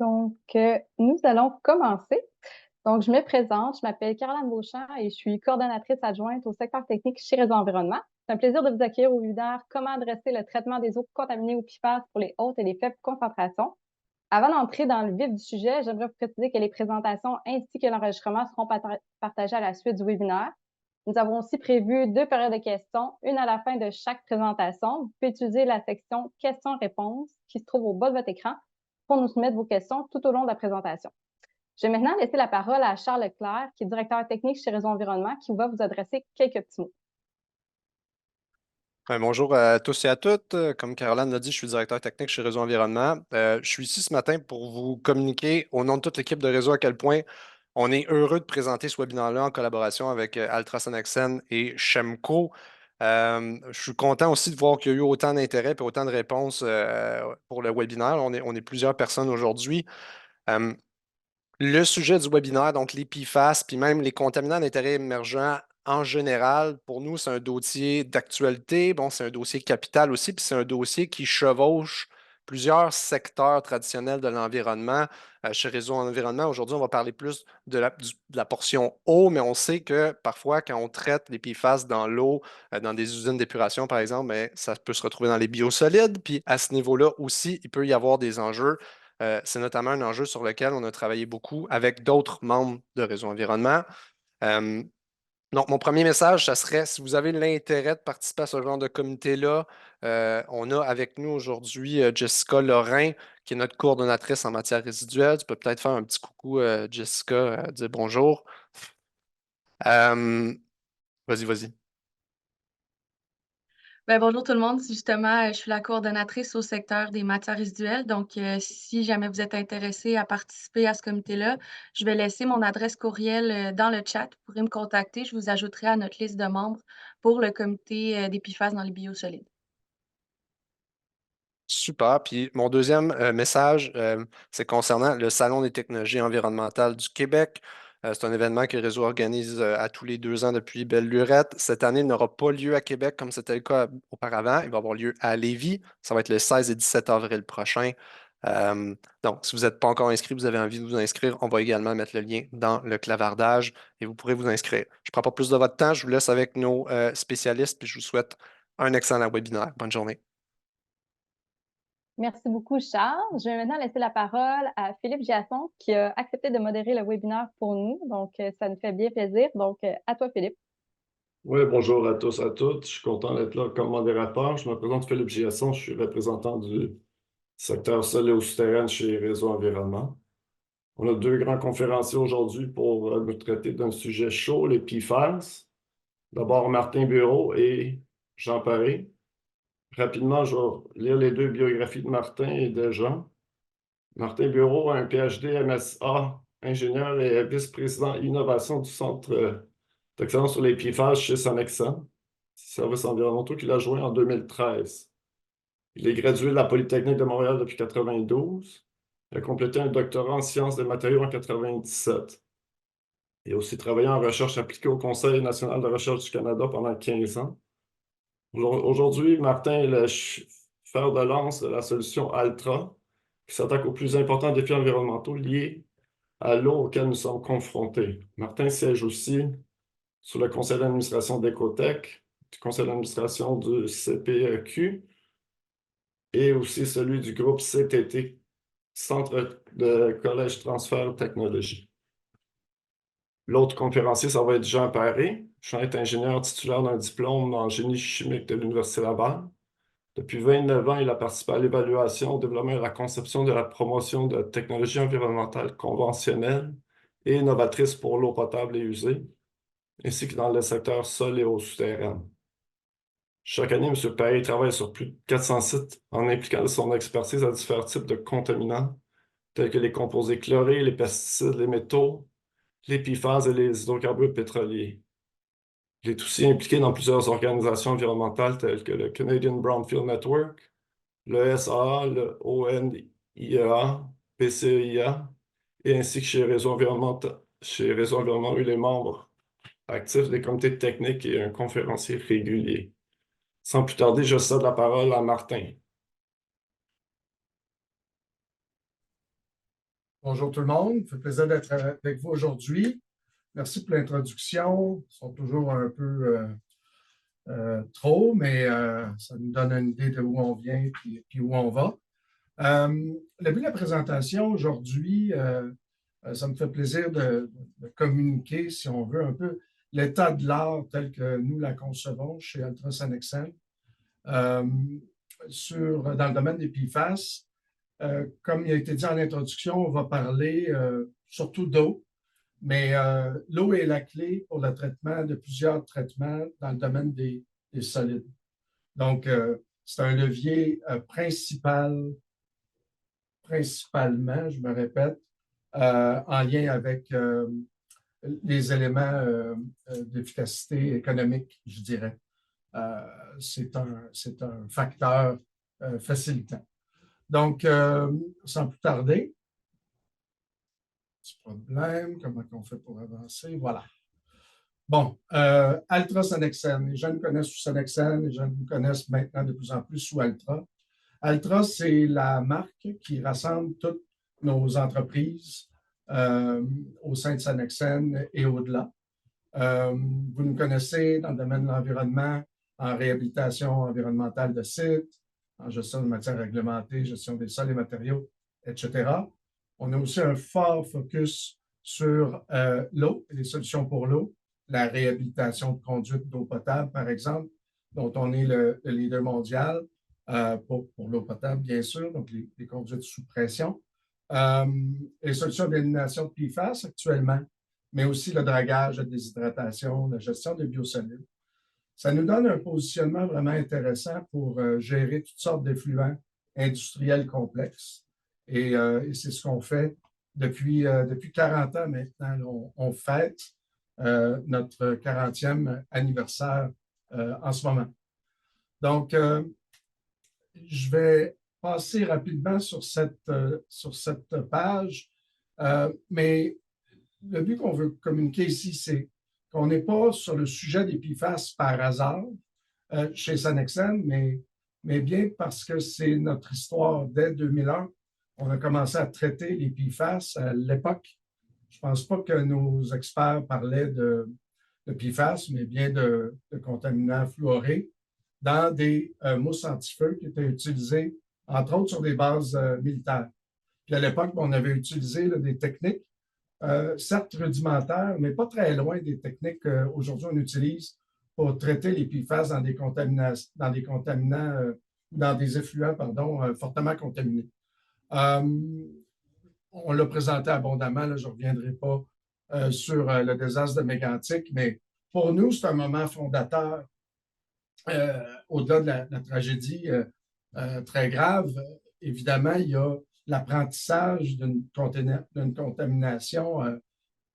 Nous allons commencer. Donc, je me présente, je m'appelle Caroline Beauchamp et je suis coordonnatrice adjointe au secteur technique chez Réseau Environnement. C'est un plaisir de vous accueillir au webinaire Comment adresser le traitement des eaux contaminées au PFAS pour les hautes et les faibles concentrations. Avant d'entrer dans le vif du sujet, j'aimerais vous préciser que les présentations ainsi que l'enregistrement seront partagés à la suite du webinaire. Nous avons aussi prévu 2 périodes de questions, une à la fin de chaque présentation. Vous pouvez utiliser la section questions-réponses qui se trouve au bas de votre écran pour nous soumettre vos questions tout au long de la présentation. Je vais maintenant laisser la parole à Charles Leclerc, qui est directeur technique chez Réseau Environnement, qui va vous adresser quelques petits mots. Bonjour à tous et à toutes. Comme Caroline l'a dit, je suis directeur technique chez Réseau Environnement. Je suis ici ce matin pour vous communiquer au nom de toute l'équipe de Réseau à quel point on est heureux de présenter ce webinaire-là en collaboration avec Altrasonexen et Chemco. Je suis content aussi de voir qu'il y a eu autant d'intérêt et autant de réponses pour le webinaire. On est plusieurs personnes aujourd'hui. Euh, le sujet du webinaire, donc les PFAS, puis même les contaminants d'intérêt émergents en général, pour nous, c'est un dossier d'actualité. Bon, c'est un dossier capital aussi, puis c'est un dossier qui chevauche plusieurs secteurs traditionnels de l'environnement. Chez Réseau Environnement, aujourd'hui, on va parler plus de la portion eau, mais on sait que parfois, quand on traite les PFAS dans l'eau, dans des usines d'épuration, par exemple, ben, ça peut se retrouver dans les biosolides. Puis à ce niveau-là aussi, il peut y avoir des enjeux. C'est notamment un enjeu sur lequel on a travaillé beaucoup avec d'autres membres de Réseau Environnement. Euh, donc, mon premier message, ça serait, si vous avez l'intérêt de participer à ce genre de comité-là, on a avec nous aujourd'hui Jessica Lorrain, qui est notre coordonnatrice en matière résiduelle. Tu peux peut-être faire un petit coucou, Jessica, dire bonjour. Euh, vas-y, vas-y. Bonjour tout le monde. Justement, je suis la coordonnatrice au secteur des matières résiduelles. Donc, si jamais vous êtes intéressé à participer à ce comité-là, je vais laisser mon adresse courriel dans le chat. Vous pourrez me contacter. Je vous ajouterai à notre liste de membres pour le comité des PFAS dans les biosolides. Super. Puis mon deuxième message, c'est concernant le Salon des technologies environnementales du Québec. C'est un événement que Réseau organise à tous les 2 ans depuis belle lurette. Cette année, il n'aura pas lieu à Québec comme c'était le cas auparavant. Il va avoir lieu à Lévis. Ça va être le 16 et 17 avril prochain. Euh, donc, si vous n'êtes pas encore inscrit, vous avez envie de vous inscrire, on va également mettre le lien dans le clavardage et vous pourrez vous inscrire. Je ne prends pas plus de votre temps. Je vous laisse avec nos spécialistes puis je vous souhaite un excellent webinaire. Bonne journée. Merci beaucoup, Charles. Je vais maintenant laisser la parole à Philippe Giasson, qui a accepté de modérer le webinaire pour nous. Ça nous fait bien plaisir. À toi, Philippe. Oui, bonjour à tous, à toutes. Je suis content d'être là comme modérateur. Je me présente Philippe Giasson, je suis représentant du secteur sol et eaux souterraines chez Réseau Environnement. On a 2 grands conférenciers aujourd'hui pour nous traiter d'un sujet chaud, les PFAS. D'abord, Martin Bureau et Jean Paré. Rapidement, je vais lire les 2 biographies de Martin et de Jean. Martin Bureau a un PhD MSA, ingénieur et vice-président innovation du Centre d'excellence sur les PFAS chez Sonexan, services environnementaux qu'il a joint en 2013. Il est gradué de la Polytechnique de Montréal depuis 1992. Il a complété un doctorat en sciences des matériaux en 1997. Il a aussi travaillé en recherche appliquée au Conseil national de recherche du Canada pendant 15 ans. Aujourd'hui, Martin est le fer de lance de la solution Altra, qui s'attaque aux plus importants défis environnementaux liés à l'eau auxquels nous sommes confrontés. Martin siège aussi sur le conseil d'administration d'Ecotech, du conseil d'administration du CPEQ et aussi celui du groupe CTT, Centre de Collège Transfert Technologie. L'autre conférencier, ça va être Jean Paré. Jean est ingénieur titulaire d'un diplôme en génie chimique de l'Université Laval. Depuis 29 ans, il a participé à l'évaluation, au développement et à la conception de la promotion de technologies environnementales conventionnelles et innovatrices pour l'eau potable et usée, ainsi que dans le secteur sol et eaux souterraines. Chaque année, M. Paré travaille sur plus de 400 sites en impliquant son expertise à différents types de contaminants, tels que les composés chlorés, les pesticides, les métaux, les PFAS et les hydrocarbures pétroliers. Il est aussi impliqué dans plusieurs organisations environnementales telles que le Canadian Brownfield Network, le SAA, le ONIEA, PCEIA, et ainsi que chez Réseau Environnement, où il est membre actif des comités techniques et un conférencier régulier. Sans plus tarder, je cède la parole à Martin. Bonjour tout le monde, ça fait plaisir d'être avec vous aujourd'hui. Merci pour l'introduction. Ils sont toujours un peu trop, mais ça nous donne une idée de où on vient et puis où on va. Le but de la présentation aujourd'hui, ça me fait plaisir de communiquer, si on veut, un peu l'état de l'art tel que nous la concevons chez Ultrasanexen. Dans le domaine des PFAS, comme il a été dit en introduction, on va parler surtout d'eau, mais l'eau est la clé pour le traitement de plusieurs traitements dans le domaine des solides. Donc, c'est un levier principalement, je me répète, en lien avec les éléments d'efficacité économique, je dirais. C'est un facteur facilitant. Donc, sans plus tarder, petit problème, comment on fait pour avancer? Voilà. Bon, Ultrasanexen, les gens nous connaissent sous Sanexen, les gens nous connaissent maintenant de plus en plus sous Ultra. Ultra, c'est la marque qui rassemble toutes nos entreprises au sein de Sanexen et au-delà. Vous nous connaissez dans le domaine de l'environnement, en réhabilitation environnementale de sites, en gestion de matières réglementées, gestion des sols et matériaux, etc. On a aussi un fort focus sur l'eau et les solutions pour l'eau, la réhabilitation de conduites d'eau potable, par exemple, dont on est le leader mondial pour l'eau potable, bien sûr, donc les conduites sous pression. Les solutions d'élimination de PFAS actuellement, mais aussi le dragage, la déshydratation, la gestion des biosolides. Ça nous donne un positionnement vraiment intéressant pour gérer toutes sortes d'effluents industriels complexes. Et c'est ce qu'on fait depuis 40 ans maintenant. On fête notre 40e anniversaire en ce moment. Donc, je vais passer rapidement sur cette page, mais le but qu'on veut communiquer ici, c'est qu'on n'est pas sur le sujet des PFAS par hasard chez Sanexen, mais bien parce que c'est notre histoire. Dès 2001, on a commencé à traiter les PFAS à l'époque. Je ne pense pas que nos experts parlaient de PFAS, mais bien de contaminants fluorés dans des mousses anti-feu qui étaient utilisées, entre autres, sur des bases militaires. Puis à l'époque, on avait utilisé des techniques certes rudimentaires, mais pas très loin des techniques qu'aujourd'hui on utilise pour traiter les PFAS dans des contaminants, dans des effluents, fortement contaminés. On l'a présenté abondamment, là, je ne reviendrai pas sur le désastre de Mégantic, mais pour nous, c'est un moment fondateur au-delà de la tragédie très grave. Évidemment, il y a l'apprentissage d'une contamination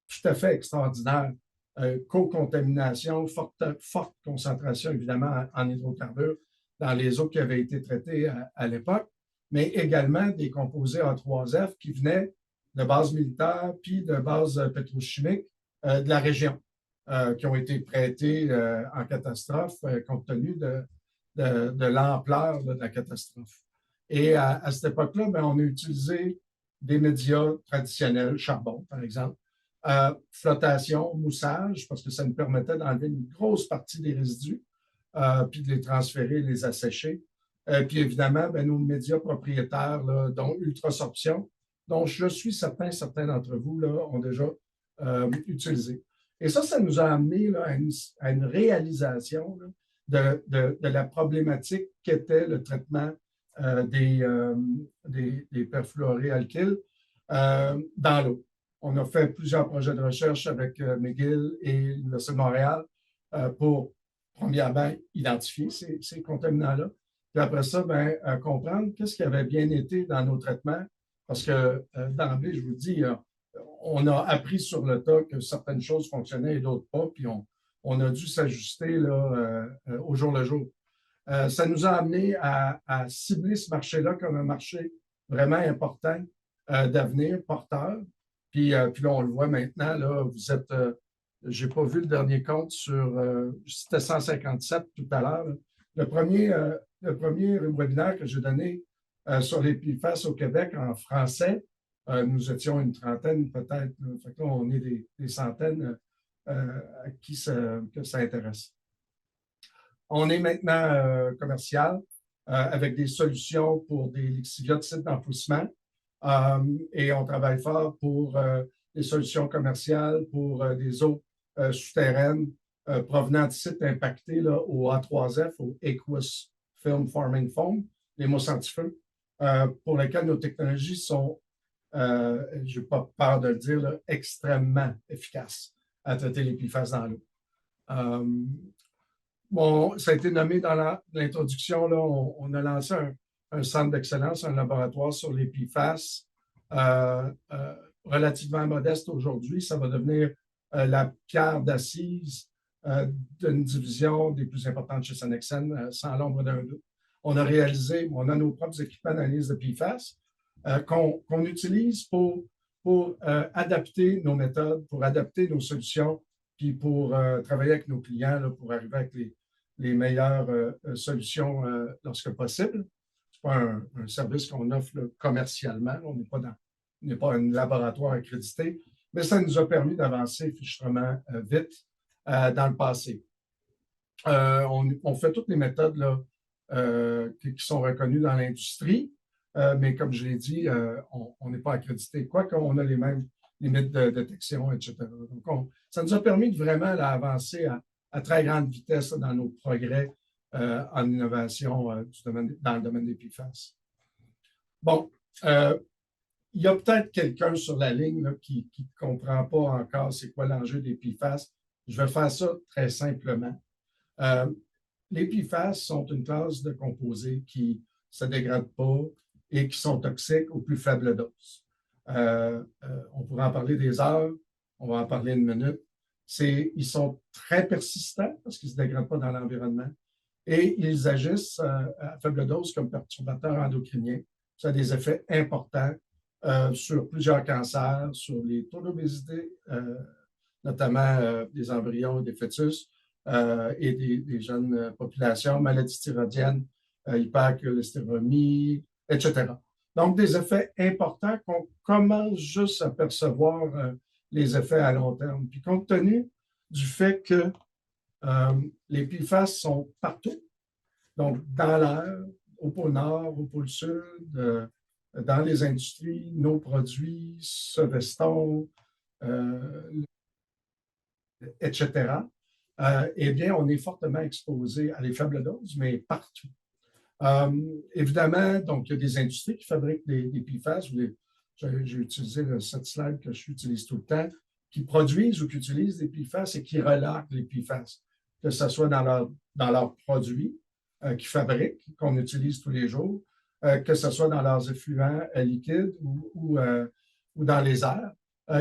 tout à fait extraordinaire. Co-contamination, forte concentration, évidemment, en hydrocarbures dans les eaux qui avaient été traitées à l'époque, mais également des composés A3F qui venaient de bases militaires puis de bases pétrochimiques de la région, qui ont été prêtés en catastrophe compte tenu de l'ampleur de la catastrophe. Et à cette époque-là, on a utilisé des médias traditionnels, charbon, par exemple, flottation, moussage, parce que ça nous permettait d'enlever une grosse partie des résidus, puis de les transférer, les assécher. Puis évidemment, nos médias propriétaires, là, dont Ultrasorption, dont je suis certain, certains d'entre vous là, ont déjà utilisé. Et ça nous a amené là, à une réalisation là, de la problématique qu'était le traitement des perfluorés alkyles dans l'eau. On a fait plusieurs projets de recherche avec McGill et l'Université de Montréal pour, premièrement, identifier ces contaminants-là. Puis après ça, comprendre qu'est-ce qui avait bien été dans nos traitements. Parce que d'emblée, je vous dis, on a appris sur le tas que certaines choses fonctionnaient et d'autres pas, puis on a dû s'ajuster au jour le jour. Ça nous a amené à cibler ce marché-là comme un marché vraiment important d'avenir, porteur. Puis là, on le voit maintenant, là, vous êtes, je n'ai pas vu le dernier compte c'était 157 tout à l'heure. Le premier webinaire que j'ai donné sur les PFAS au Québec en français, Nous étions une trentaine peut-être. Fait que là, on est des centaines à qui que ça intéresse. On est maintenant commercial avec des solutions pour des lixiviotes d'enfouissement et on travaille fort pour des solutions commerciales pour des eaux souterraines provenant de sites impactés là, au A3F, au Aqueous Film Forming Foam, les mots anti-feu, pour lesquels nos technologies sont, je n'ai pas peur de le dire, là, extrêmement efficaces à traiter les PFAS dans l'eau. Bon, ça a été nommé dans l'introduction, là, on a lancé un centre d'excellence, un laboratoire sur les PFAS relativement modeste aujourd'hui. Ça va devenir la pierre d'assise d'une division des plus importantes chez Sonexen, sans l'ombre d'un doute. On a nos propres équipements d'analyse de PFAS qu'on utilise pour adapter nos méthodes, pour adapter nos solutions, puis pour travailler avec nos clients là, pour arriver avec les meilleures solutions lorsque possible. Ce n'est pas un service qu'on offre là, commercialement. On n'est pas un laboratoire accrédité, mais ça nous a permis d'avancer fichtrement vite dans le passé. On fait toutes les méthodes là, qui sont reconnues dans l'industrie, mais comme je l'ai dit, on n'est pas accrédité. Quoique on a les mêmes limites de détection, etc. Donc, ça nous a permis de vraiment là, avancer à très grande vitesse là, dans nos progrès en innovation dans le domaine des PFAS. Bon, il y a peut-être quelqu'un sur la ligne là, qui ne comprend pas encore c'est quoi l'enjeu des PFAS. Je vais faire ça très simplement. Les PFAS sont une classe de composés qui ne se dégradent pas et qui sont toxiques aux plus faibles doses. On pourrait en parler des heures, on va en parler une minute. Ils sont très persistants parce qu'ils ne se dégradent pas dans l'environnement et ils agissent à faible dose comme perturbateurs endocriniens. Ça a des effets importants sur plusieurs cancers, sur les taux d'obésité, notamment des embryons et des fœtus et des jeunes populations, maladies thyroïdiennes, hypercholestérolémie, etc. Donc, des effets importants qu'on commence juste à percevoir les effets à long terme. Puis, compte tenu du fait que les PFAS sont partout, donc dans l'air, au pôle Nord, au pôle Sud, dans les industries, nos produits, ce veston, etc., eh bien, on est fortement exposé à les faibles doses, mais partout. Évidemment, donc, il y a des industries qui fabriquent des PFAS. J'ai utilisé cette slide que j'utilise tout le temps, qui produisent ou qui utilisent des PFAS et qui relarguent les PFAS, que ce soit dans leurs produits qu'ils fabriquent, qu'on utilise tous les jours, que ce soit dans leurs effluents liquides ou dans les airs.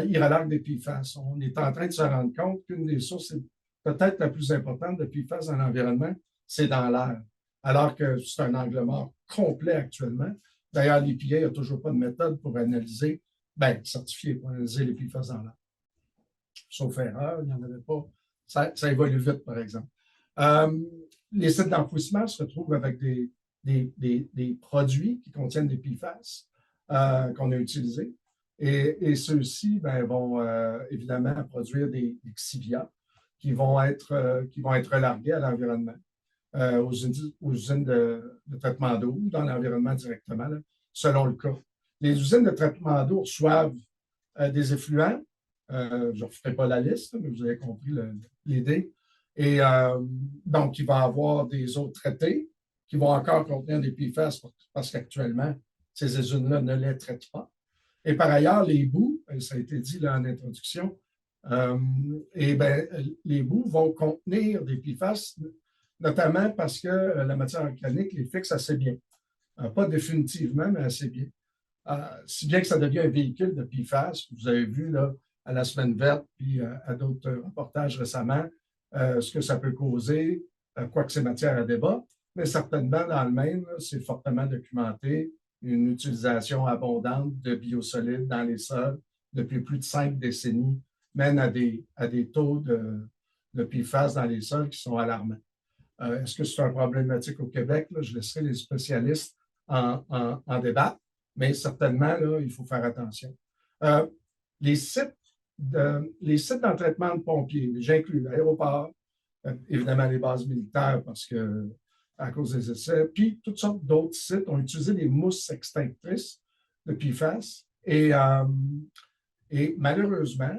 Ils relarguent des PFAS. On est en train de se rendre compte qu'une des sources peut-être la plus importante de PFAS dans l'environnement, c'est dans l'air. Alors que c'est un angle mort complet actuellement. D'ailleurs, l'EPA n'a toujours pas de méthode pour analyser, certifié pour analyser les PFAS dans l'air. Sauf erreur, il n'y en avait pas. Ça évolue vite, par exemple. Les sites d'enfouissement se retrouvent avec des produits qui contiennent des PFAS qu'on a utilisés. Et ceux-ci vont évidemment produire des lixiviats qui vont être relargués à l'environnement. Aux usines de traitement d'eau ou dans l'environnement directement, là, selon le cas. Les usines de traitement d'eau reçoivent des effluents. Je ne referai pas la liste, mais vous avez compris l'idée. Et donc, il va y avoir des eaux traitées qui vont encore contenir des PFAS parce qu'actuellement, ces usines-là ne les traitent pas. Et par ailleurs, les boues, ça a été dit là en introduction, les boues vont contenir des PFAS, notamment parce que la matière organique les fixe assez bien. Pas définitivement, mais assez bien. Si bien que ça devient un véhicule de PFAS, vous avez vu là, à la Semaine verte, puis à d'autres reportages récemment, ce que ça peut causer, quoique c'est matière à débat, mais certainement dans le Maine, c'est fortement documenté, une utilisation abondante de biosolides dans les sols depuis plus de 5 décennies mène à des taux de PFAS dans les sols qui sont alarmants. Est-ce que c'est une problématique au Québec? Là? Je laisserai les spécialistes en débattre. mais certainement, là, il faut faire attention. Euh, les sites dans le traitement de pompiers, j'inclus l'aéroport, évidemment les bases militaires parce que à cause des essais, puis toutes sortes d'autres sites ont utilisé des mousses extinctrices de PFAS et malheureusement,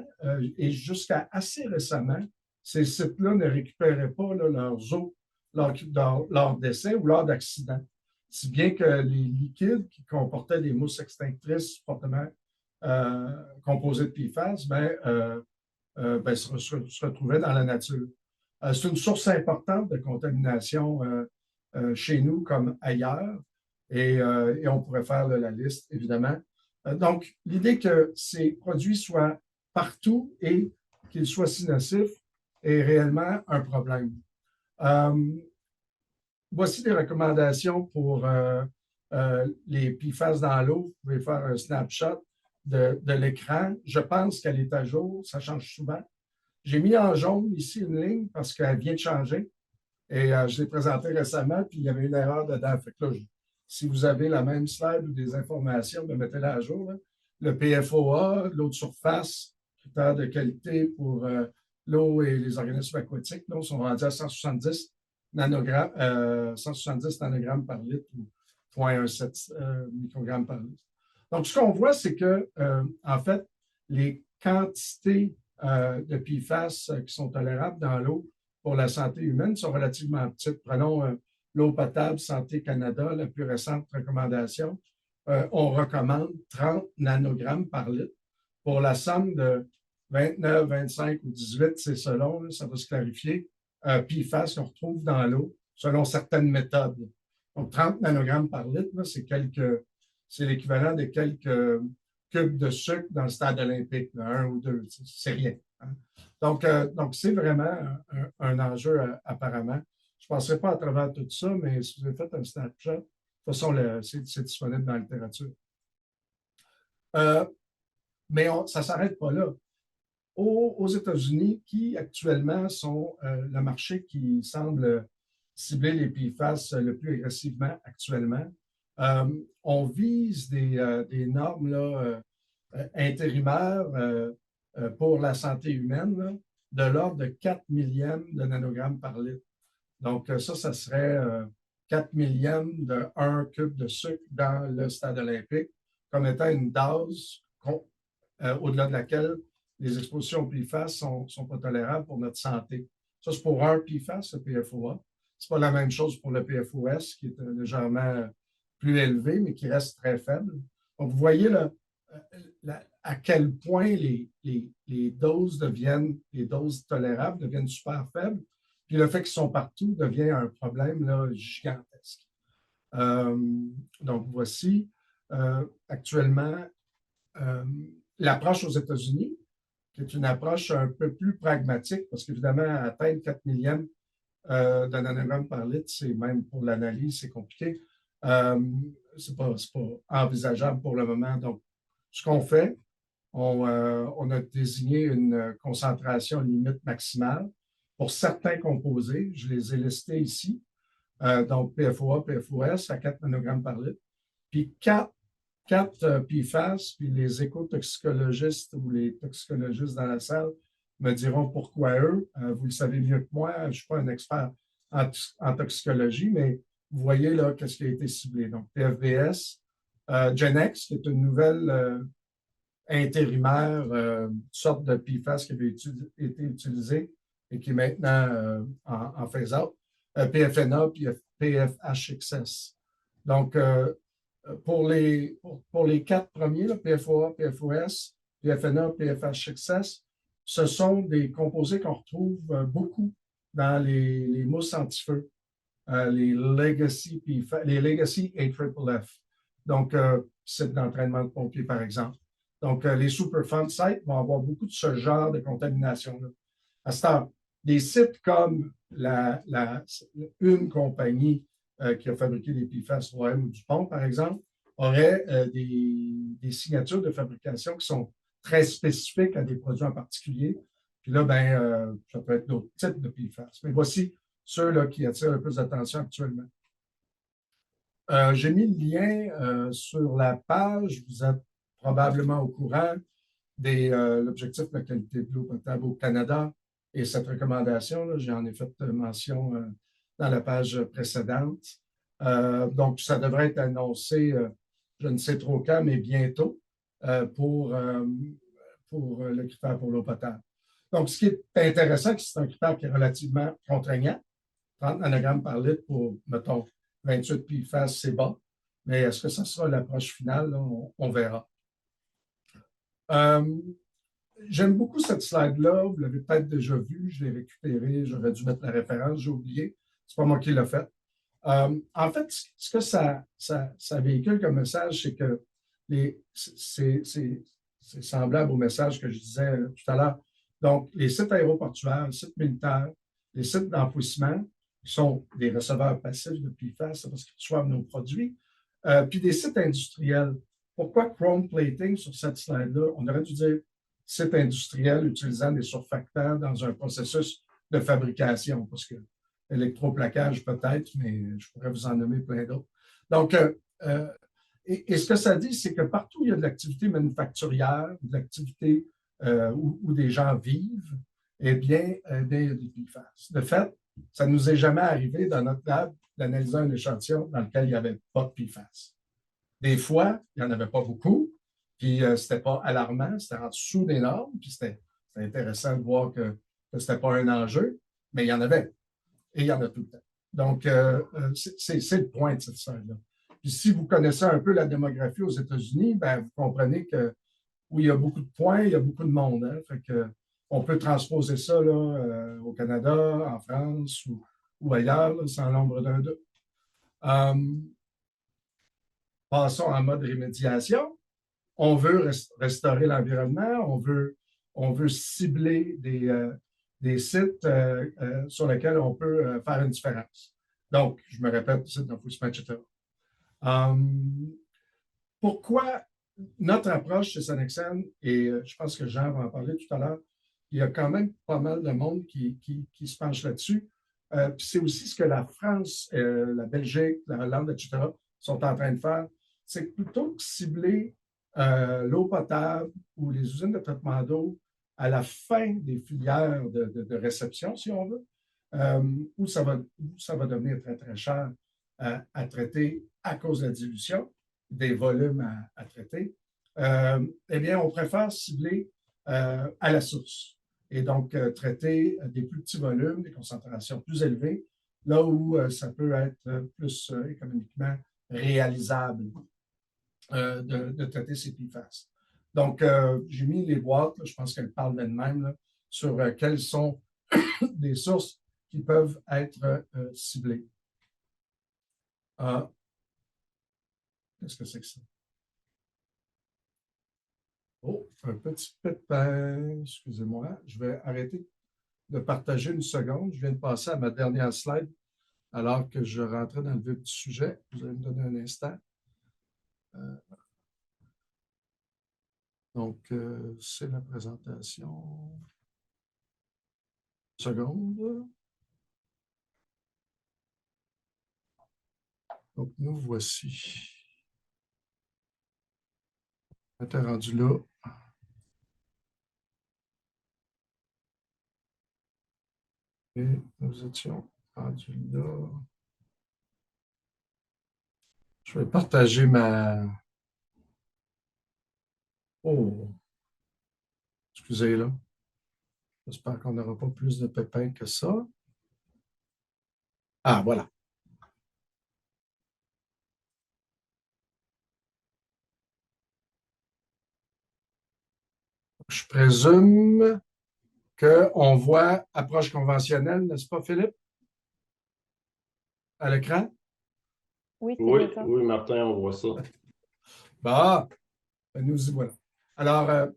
et jusqu'à assez récemment, ces sites-là ne récupéraient pas là, leurs eaux lors d'essais ou lors d'accidents. Si bien que les liquides qui comportaient des mousses extinctrices fortement composées de PFAS se retrouvaient dans la nature. C'est une source importante de contamination chez nous comme ailleurs, et on pourrait faire la liste, évidemment. Donc, l'idée que ces produits soient partout et qu'ils soient si nocifs est réellement un problème. Voici des recommandations pour les PFAS dans l'eau. Vous pouvez faire un snapshot de l'écran. Je pense qu'elle est à jour, ça change souvent. J'ai mis en jaune ici une ligne parce qu'elle vient de changer. Et je l'ai présentée récemment, puis il y avait une erreur dedans. Fait que là, si vous avez la même slide ou des informations, mettez-la à jour. Là. Le PFOA, l'eau de surface, critères de qualité pour l'eau et les organismes aquatiques, là, sont rendus à 170 nanogrammes par litre ou 0,17 microgrammes par litre. Donc, ce qu'on voit, c'est que, en fait, les quantités de PFAS qui sont tolérables dans l'eau pour la santé humaine sont relativement petites. Prenons l'eau potable Santé Canada, la plus récente recommandation. On recommande 30 nanogrammes par litre. Pour la somme de 29, 25 ou 18, c'est selon, là, ça va se clarifier, PFAS qu'on retrouve dans l'eau selon certaines méthodes. Donc, 30 nanogrammes par litre, c'est l'équivalent de quelques cubes de sucre dans le stade olympique, là, 1 ou 2, c'est rien. Hein? Donc, c'est vraiment un enjeu apparemment. Je ne passerai pas à travers tout ça, mais si vous avez fait un snapshot, de toute façon, c'est disponible dans la littérature. Mais ça ne s'arrête pas là. Aux États-Unis, qui actuellement sont le marché qui semble cibler les PFAS le plus agressivement actuellement, on vise des normes là, intérimaires pour la santé humaine là, de l'ordre de 4 millièmes de nanogrammes par litre. Donc, ça serait 4 millièmes de 1 cube de sucre dans le stade olympique comme étant une dose au-delà de laquelle les expositions au PFAS ne sont pas tolérables pour notre santé. Ça, c'est pour un PFAS, le PFOA. Ce n'est pas la même chose pour le PFOS, qui est légèrement plus élevé, mais qui reste très faible. Donc, vous voyez là, à quel point les doses tolérables deviennent super faibles. Puis le fait qu'ils sont partout devient un problème là, gigantesque. Donc, voici actuellement l'approche aux États-Unis, qui est une approche un peu plus pragmatique, parce qu'évidemment, atteindre 4 millièmes de nanogrammes par litre, c'est même pour l'analyse, c'est compliqué. C'est pas envisageable pour le moment. Donc, ce qu'on fait, on a désigné une concentration limite maximale pour certains composés. Je les ai listés ici. Donc, PFOA, PFOS à 4 nanogrammes par litre. Puis 4 PFAS, puis les écotoxicologistes ou les toxicologistes dans la salle me diront pourquoi eux. Vous le savez mieux que moi, je ne suis pas un expert en toxicologie, mais vous voyez là qu'est-ce qui a été ciblé. Donc, PFBS, Genex, qui est une nouvelle intérimaire, sorte de PFAS qui avait été utilisée et qui est maintenant en phase-out, PFNA, PFHXS. Donc, pour les 4 premiers, là, PFOA, PFOS, PFNA, PFHXS, ce sont des composés qu'on retrouve beaucoup dans les mousses anti-feu, les Legacy AFFF. Donc, sites d'entraînement de pompiers, par exemple. Donc, les Superfund sites vont avoir beaucoup de ce genre de contamination-là. À ce temps, des sites comme une compagnie qui a fabriqué des PFAS, OM ou Dupont, par exemple, auraient des signatures de fabrication qui sont très spécifiques à des produits en particulier. Puis là, ça peut être d'autres types de PFAS. Mais voici ceux-là qui attirent le plus d'attention actuellement. J'ai mis le lien sur la page. Vous êtes probablement au courant de l'objectif de la qualité de l'eau potable au Canada et cette recommandation, j'en ai fait mention dans la page précédente. Donc, ça devrait être annoncé, je ne sais trop quand, mais bientôt pour le critère pour l'eau potable. Donc, ce qui est intéressant, c'est que c'est un critère qui est relativement contraignant. 30 nanogrammes par litre pour, mettons, 28 PFAS, c'est bas. Mais est-ce que ça sera l'approche finale? Là, on verra. J'aime beaucoup cette slide-là. Vous l'avez peut-être déjà vue. Je l'ai récupérée. J'aurais dû mettre la référence. J'ai oublié. C'est pas moi qui l'ai fait. En fait, ce que ça véhicule comme message, c'est que c'est semblable au message que je disais tout à l'heure. Donc, les sites aéroportuaires, les sites militaires, les sites d'enfouissement, qui sont des receveurs passifs de PFAS parce qu'ils reçoivent nos produits, puis des sites industriels. Pourquoi chrome plating sur cette slide-là? On aurait dû dire site industriel utilisant des surfactants dans un processus de fabrication, parce que électroplaquage peut-être, mais je pourrais vous en nommer plein d'autres. Donc, et ce que ça dit, c'est que partout où il y a de l'activité manufacturière, de l'activité où des gens vivent, eh bien, il y a des PFAS. De fait, ça ne nous est jamais arrivé dans notre lab d'analyser un échantillon dans lequel il n'y avait pas de PFAS. Des fois, il n'y en avait pas beaucoup, puis ce n'était pas alarmant, c'était en dessous des normes, puis c'était intéressant de voir que ce n'était pas un enjeu, mais il y en avait, et il y en a tout le temps. Donc, c'est le point de cette slide-là. Puis si vous connaissez un peu la démographie aux États-Unis, ben, vous comprenez que où il y a beaucoup de points, il y a beaucoup de monde. Hein? Fait que, on peut transposer ça là, au Canada, en France ou ailleurs, là, sans l'ombre d'un doute. Passons en mode rémédiation. On veut restaurer l'environnement, on veut cibler des sites sur lesquels on peut faire une différence. Donc, je me répète, site d'enfouissement, etc. Pourquoi notre approche chez Sanexen, et je pense que Jean va en parler tout à l'heure, il y a quand même pas mal de monde qui se penche là-dessus. Puis c'est aussi ce que la France, la Belgique, la Hollande, etc., sont en train de faire. C'est plutôt que cibler l'eau potable ou les usines de traitement d'eau à la fin des filières de réception, si on veut, où ça va devenir très, très cher à traiter à cause de la dilution, des volumes à traiter, eh bien, on préfère cibler à la source et donc traiter des plus petits volumes, des concentrations plus élevées, là où ça peut être plus économiquement réalisable de traiter ces PFAS. Donc, j'ai mis les boîtes, là, je pense qu'elles parlent d'elles-mêmes, là, sur quelles sont des sources qui peuvent être ciblées. Qu'est-ce que c'est que ça? Oh, un petit pépin, excusez-moi. Je vais arrêter de partager une seconde. Je viens de passer à ma dernière slide alors que je rentrais dans le vif du sujet. Vous allez me donner un instant. Donc, c'est la présentation. Une seconde. Donc, nous voici. On était rendu là. Et nous étions rendus là. Je vais partager ma... Oh! Excusez, là. J'espère qu'on n'aura pas plus de pépins que ça. Ah, voilà. Je présume qu'on voit approche conventionnelle, n'est-ce pas, Philippe? À l'écran? Oui, c'est Oui, bien ça. oui, Martin, on voit ça. Bah, nous y voilà. Alors,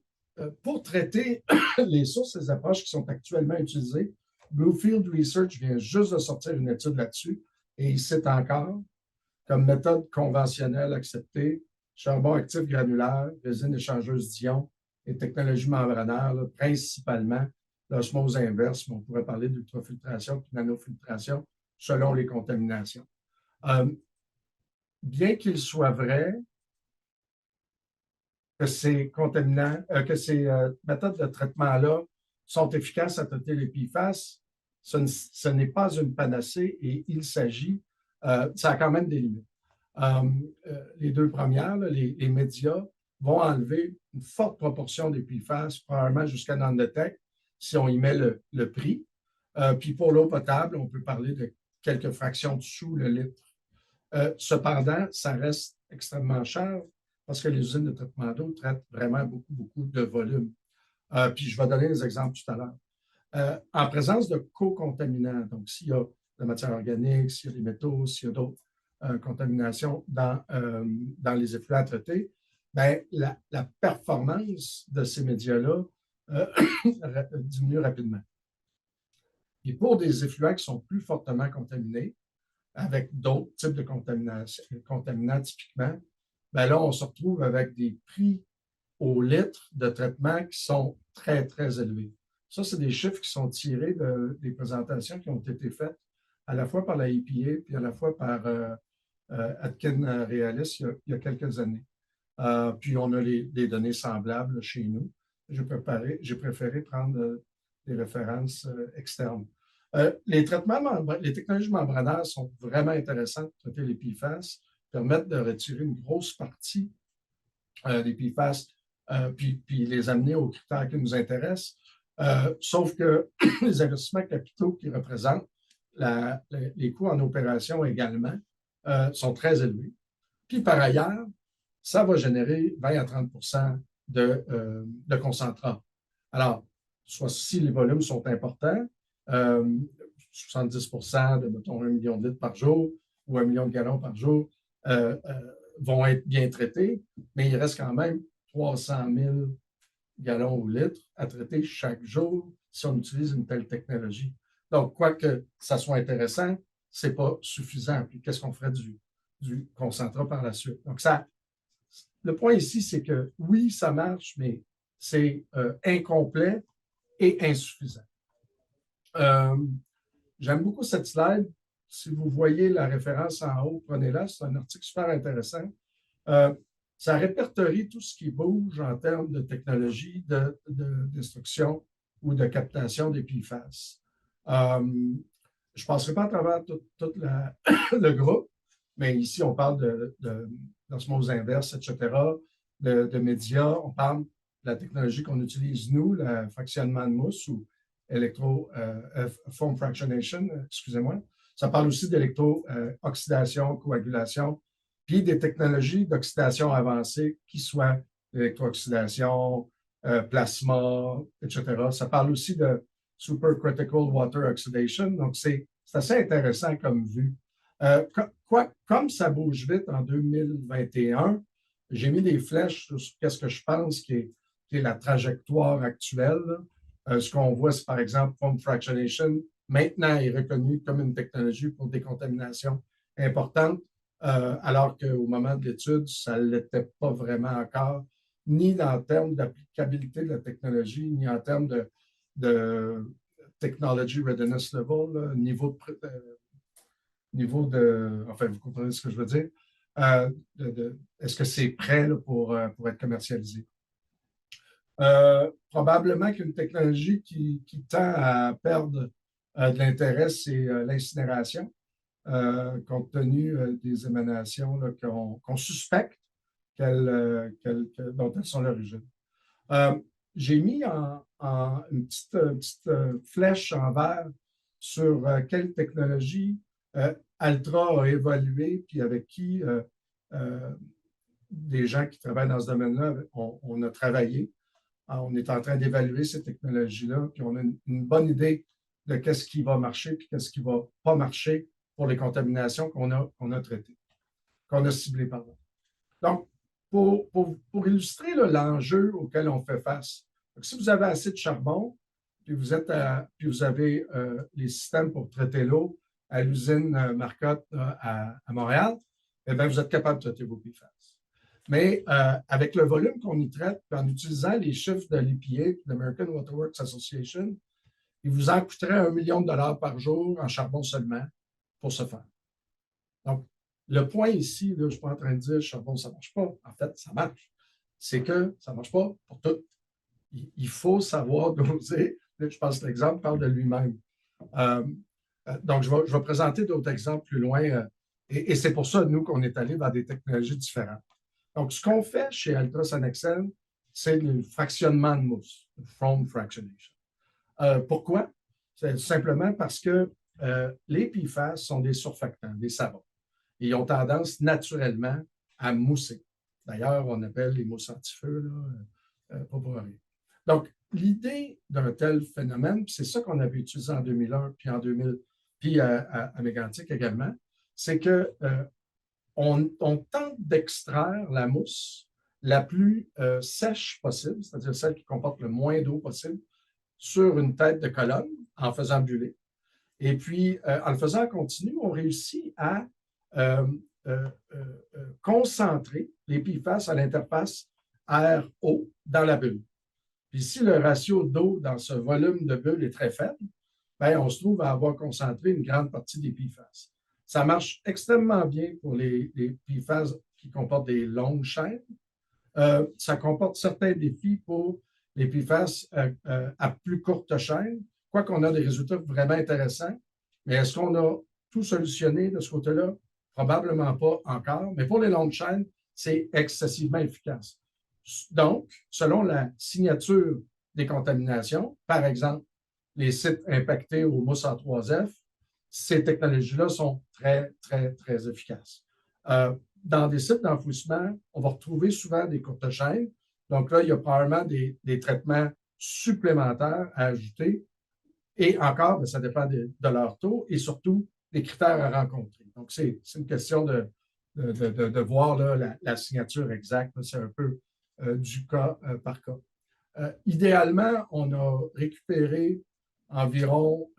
pour traiter les sources et les approches qui sont actuellement utilisées, Bluefield Research vient juste de sortir une étude là-dessus et il cite encore comme méthode conventionnelle acceptée, charbon actif granulaire, résine échangeuse d'ions et technologie membranaire, là, principalement l'osmose inverse, mais on pourrait parler d'ultrafiltration et de nanofiltration selon les contaminations. bien qu'il soit vrai que ces contaminants, que ces méthodes de traitement-là sont efficaces à traiter les PFAS, ce n'est pas une panacée et il s'agit, ça a quand même des limites. Les deux premières, là, les médias, vont enlever une forte proportion des PFAS, probablement jusqu'à Nanotech, si on y met le prix. Puis pour l'eau potable, on peut parler de quelques fractions dessous le litre. Cependant, ça reste extrêmement cher parce que les usines de traitement d'eau traitent vraiment beaucoup, beaucoup de volume. Puis je vais donner des exemples tout à l'heure. En présence de co-contaminants, donc s'il y a de la matière organique, s'il y a des métaux, s'il y a d'autres contaminations dans les effluents à traiter, bien, la performance de ces médias-là diminue rapidement. Et pour des effluents qui sont plus fortement contaminés, avec d'autres types de contaminants typiquement, bien là, on se retrouve avec des prix au litre de traitement qui sont très, très élevés. Ça, c'est des chiffres qui sont tirés des présentations qui ont été faites à la fois par la EPA puis à la fois par Atkin Realis il y a quelques années. Puis on a des données semblables chez nous. J'ai préféré prendre des références externes. Les technologies membranaires sont vraiment intéressantes pour traiter les PFAS, permettent de retirer une grosse partie des PFAS, puis les amener aux critères qui nous intéressent. Sauf que les investissements capitaux qui représentent les coûts en opération également sont très élevés. Puis par ailleurs, ça va générer 20 à 30 de concentrat. Alors, soit si les volumes sont importants, 70 de, mettons, 1 million de litres par jour ou 1 million de gallons par jour vont être bien traités, mais il reste quand même 300 000 gallons ou litres à traiter chaque jour si on utilise une telle technologie. Donc, quoique ça soit intéressant, ce n'est pas suffisant. Puis, qu'est-ce qu'on ferait du concentrat par la suite? Donc, le point ici, c'est que oui, ça marche, mais c'est incomplet et insuffisant. J'aime beaucoup cette slide. Si vous voyez la référence en haut, prenez-la. C'est un article super intéressant. Ça répertorie tout ce qui bouge en termes de technologie de destruction ou de captation des PFAS. Je ne passerai pas à travers tout le groupe, mais ici, on parle d'osmose inverse, etc., de médias. On parle de la technologie qu'on utilise, nous, le fractionnement de mousse ou foam fractionation, excusez-moi. Ça parle aussi d'électro-oxydation, coagulation, puis des technologies d'oxydation avancées qui soient l'électro-oxydation, plasma, etc. Ça parle aussi de supercritical water oxidation. Donc, c'est assez intéressant comme vue. Comme ça bouge vite en 2021, j'ai mis des flèches sur ce que je pense qui est la trajectoire actuelle. Ce qu'on voit, c'est par exemple foam fractionation, maintenant est reconnu comme une technologie pour décontamination importante, alors qu'au moment de l'étude, ça ne l'était pas vraiment encore, ni en termes d'applicabilité de la technologie, ni en termes de technology readiness level, niveau de, enfin, vous comprenez ce que je veux dire, est-ce que c'est prêt là, pour être commercialisé? Probablement qu'une technologie qui tend à perdre de l'intérêt, c'est l'incinération, compte tenu des émanations qu'on suspecte dont elles sont l'origine. J'ai mis une petite flèche en vert sur quelle technologie Altra a évolué, puis avec qui des gens qui travaillent dans ce domaine-là, on a travaillé. On est en train d'évaluer ces technologies-là, puis on a une bonne idée de qu'est-ce qui va marcher puis qu'est-ce qui ne va pas marcher pour les contaminations qu'on a traitées, qu'on a ciblées, pardon. Donc, pour illustrer l'enjeu auquel on fait face, donc, si vous avez assez de charbon, puis vous avez les systèmes pour traiter l'eau à l'usine Marcotte à Montréal, eh bien, vous êtes capable de traiter vos PFAS. Mais avec le volume qu'on y traite, en utilisant les chiffres de l'EPA, de l'American Water Works Association, il vous en coûterait $1 million par jour en charbon seulement pour ce faire. Donc, Le point ici, là, je ne suis pas en train de dire charbon, ça ne marche pas. En fait, ça marche. C'est que ça ne marche pas pour tout. Il faut savoir doser. Je pense que l'exemple parle de lui-même. Donc, je vais présenter d'autres exemples plus loin. Et c'est pour ça, nous, qu'on est allé dans des technologies différentes. Donc, ce qu'on fait chez Ultrason Excel, c'est le fractionnement de mousse, le foam fractionation. Pourquoi? C'est simplement parce que les PFAS sont des surfactants, des savons. Et ils ont tendance naturellement à mousser. D'ailleurs, on appelle les mousses anti-feu, pas pour rien. Donc, l'idée d'un tel phénomène, c'est ça qu'on avait utilisé en 2001, puis en 2000, puis à Mégantic également, c'est que on tente d'extraire la mousse la plus sèche possible, c'est-à-dire celle qui comporte le moins d'eau possible, sur une tête de colonne en faisant buller. Et puis, en le faisant en continu, on réussit à concentrer les PFAS à l'interface air-eau dans la bulle. Puis si le ratio d'eau dans ce volume de bulle est très faible, bien, on se trouve à avoir concentré une grande partie des PFAS. Ça marche extrêmement bien pour les PFAS qui comportent des longues chaînes. Ça comporte certains défis pour les PFAS à plus courte chaîne, quoiqu'on a des résultats vraiment intéressants. Mais est-ce qu'on a tout solutionné de ce côté-là? Probablement pas encore. Mais pour les longues chaînes, c'est excessivement efficace. Donc, selon la signature des contaminations, par exemple, les sites impactés au mousse en 3F, ces technologies-là sont très, très, très efficaces. Dans des sites d'enfouissement, on va retrouver souvent des courtes chaînes. Donc là, il y a probablement des traitements supplémentaires à ajouter. Et encore, bien, ça dépend de leur taux et surtout des critères à rencontrer. Donc, c'est une question de voir là, la signature exacte. C'est un peu du cas par cas. Idéalement, on a récupéré environ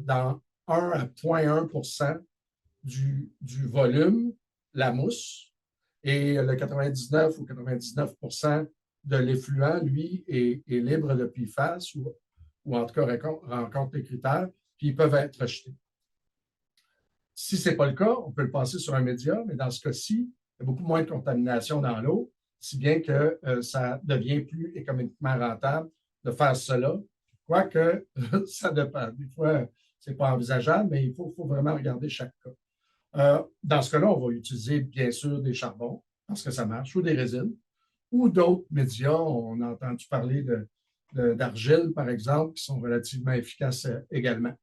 dans 1 à 0,1 % du volume, la mousse, et le 99 ou 99 % de l'effluent, lui, est libre de PFAS ou en tout cas rencontre les critères, puis ils peuvent être rejetés. Si ce n'est pas le cas, on peut le passer sur un média, mais dans ce cas-ci, il y a beaucoup moins de contamination dans l'eau, si bien que ça devient plus économiquement rentable de faire cela, quoique ça dépend. Des fois, ce n'est pas envisageable, mais il faut vraiment regarder chaque cas. Dans ce cas-là, on va utiliser bien sûr des charbons, parce que ça marche, ou des résines, ou d'autres médias. On a entendu parler d'argile, par exemple, qui sont relativement efficaces également.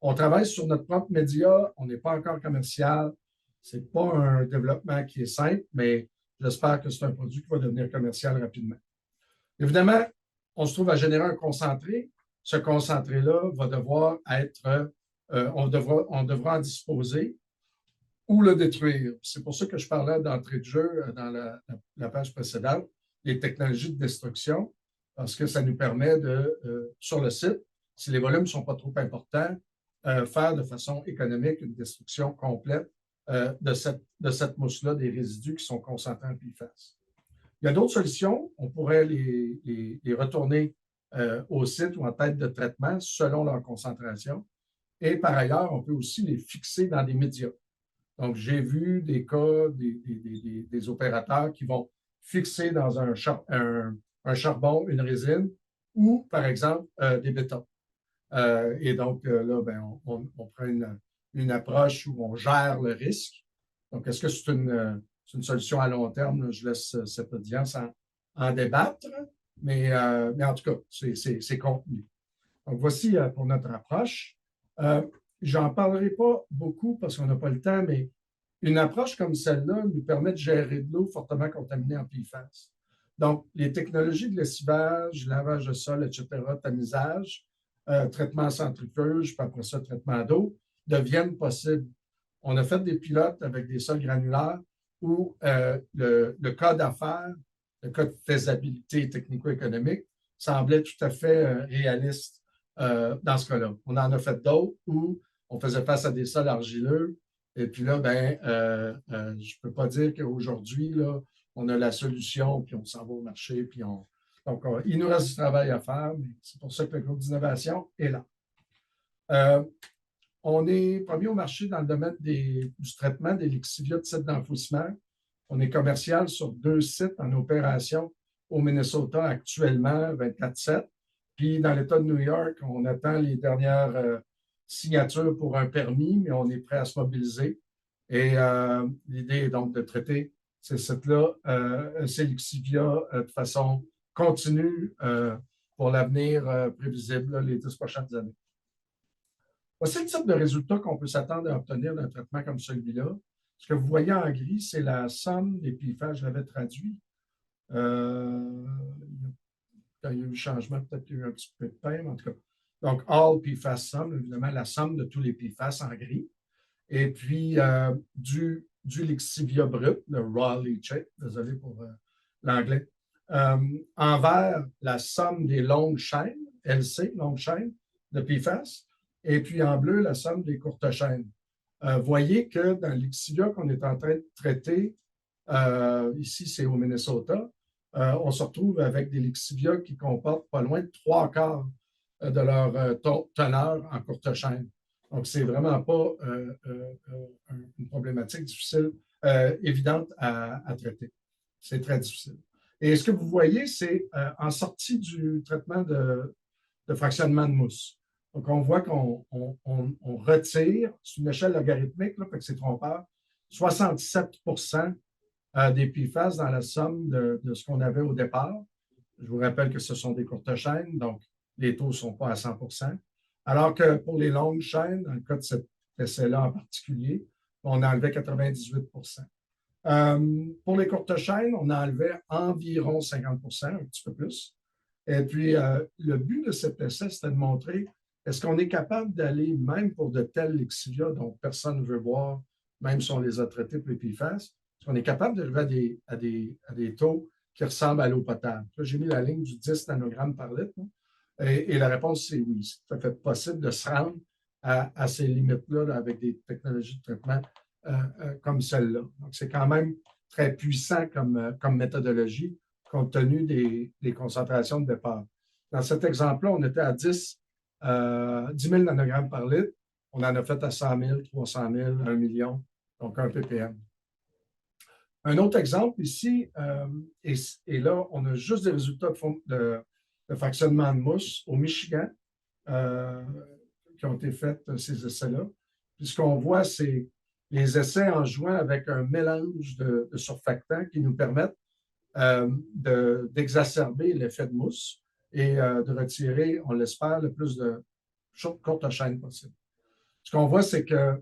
On travaille sur notre propre média, on n'est pas encore commercial. Ce n'est pas un développement qui est simple, mais j'espère que c'est un produit qui va devenir commercial rapidement. Évidemment, on se trouve à générer un concentré. Ce concentré-là va devoir être, on devra en disposer ou le détruire. C'est pour ça que je parlais d'entrée de jeu dans la page précédente, les technologies de destruction, parce que ça nous permet de, sur le site, si les volumes ne sont pas trop importants, faire de façon économique une destruction complète de cette mousse-là, des résidus qui sont concentrés en PFAS. Il y a d'autres solutions. On pourrait les retourner au site ou en tête de traitement selon leur concentration. Et par ailleurs, on peut aussi les fixer dans des médias. Donc, j'ai vu des cas, des opérateurs qui vont fixer dans un charbon, une résine ou, par exemple, des bétons. Et donc, là, ben, on prend une approche où on gère le risque. Donc, est-ce que c'est une solution à long terme? Là, je laisse cette audience en débattre, mais en tout cas, c'est contenu. Donc, voici pour notre approche. J'en parlerai pas beaucoup parce qu'on n'a pas le temps, mais une approche comme celle-là nous permet de gérer de l'eau fortement contaminée en PFAS. Donc, les technologies de lessivage, lavage de sol, etc., tamisage, traitement centrifuge, puis après ça, traitement d'eau, deviennent possibles. On a fait des pilotes avec des sols granulaires où le cas d'affaires, le cas de faisabilité technico-économique semblait tout à fait réaliste dans ce cas-là. On en a fait d'autres où on faisait face à des sols argileux. Et puis là, je ne peux pas dire qu'aujourd'hui, là, on a la solution, puis on s'en va au marché, puis donc, il nous reste du travail à faire, mais c'est pour ça que le groupe d'innovation est là. On est premier au marché dans le domaine du traitement des lixiviats de sites d'enfouissement. On est commercial sur 2 sites en opération au Minnesota actuellement, 24/7. Puis dans l'État de New York, on attend les dernières signatures pour un permis, mais on est prêt à se mobiliser. Et l'idée est donc de traiter ces sites-là, ces lixiviats de façon continue pour l'avenir prévisible, les 10 prochaines années. Voici le type de résultat qu'on peut s'attendre à obtenir d'un traitement comme celui-là. Ce que vous voyez en gris, c'est la somme des PFAS, je l'avais traduit. Quand il y a eu changement, peut-être qu'il y a eu un petit peu de peine, en tout cas. Donc, all PFAS sum, évidemment, la somme de tous les PFAS en gris. Et puis, du lixivia brut, le raw leachate, désolé pour l'anglais. En vert, la somme des longues chaînes, LC, longues chaînes de PFAS. Et puis, en bleu, la somme des courtes chaînes. Voyez que dans l'lixivia qu'on est en train de traiter, ici, c'est au Minnesota, on se retrouve avec des lixivias qui comportent pas loin de 3/4 de leur teneur en courte chaîne. Donc, c'est vraiment pas une problématique difficile, évidente à traiter. C'est très difficile. Et ce que vous voyez, c'est en sortie du traitement de fractionnement de mousse. Donc, on voit qu'on retire, c'est une échelle logarithmique, là, fait que c'est trompeur, 67% des PFAS dans la somme de ce qu'on avait au départ. Je vous rappelle que ce sont des courtes chaînes, donc les taux ne sont pas à 100%. Alors que pour les longues chaînes, dans le cas de cet essai-là en particulier, on enlevait 98%. Pour les courtes chaînes, on enlevait environ 50%, un petit peu plus. Et puis, le but de cet essai, c'était de montrer est-ce qu'on est capable d'aller, même pour de tels lixivias dont personne ne veut boire, même si on les a traités pour les PFAS, est-ce qu'on est capable d'arriver à des taux qui ressemblent à l'eau potable? J'ai mis la ligne du 10 nanogrammes par litre. Et la réponse, c'est oui. C'est tout à fait possible de se rendre à ces limites-là là, avec des technologies de traitement comme celle-là. Donc, c'est quand même très puissant comme méthodologie compte tenu des concentrations de départ. Dans cet exemple-là, on était à 10 000 nanogrammes par litre. On en a fait à 100 000, 300 000, 1 million, donc 1 ppm. Un autre exemple ici, et là, on a juste des résultats de fractionnement de mousse au Michigan qui ont été faits, ces essais-là. Puis ce qu'on voit, c'est les essais en jouant avec un mélange de surfactants qui nous permettent d'exacerber l'effet de mousse et de retirer, on l'espère, le plus de courte chaîne possible. Ce qu'on voit, c'est que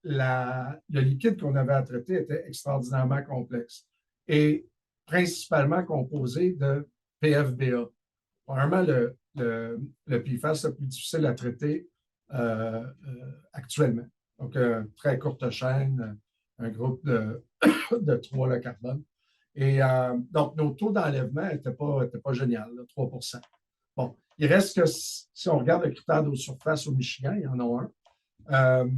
le liquide qu'on avait à traiter était extraordinairement complexe et principalement composé de PFBA. Probablement le PFAS le plus difficile à traiter actuellement. Donc, très courte chaîne, un groupe de 3 le carbone. Et donc, nos taux d'enlèvement n'étaient pas génial, 3%. Bon, il reste que si on regarde le critère d'eau surface au Michigan, il y en a un.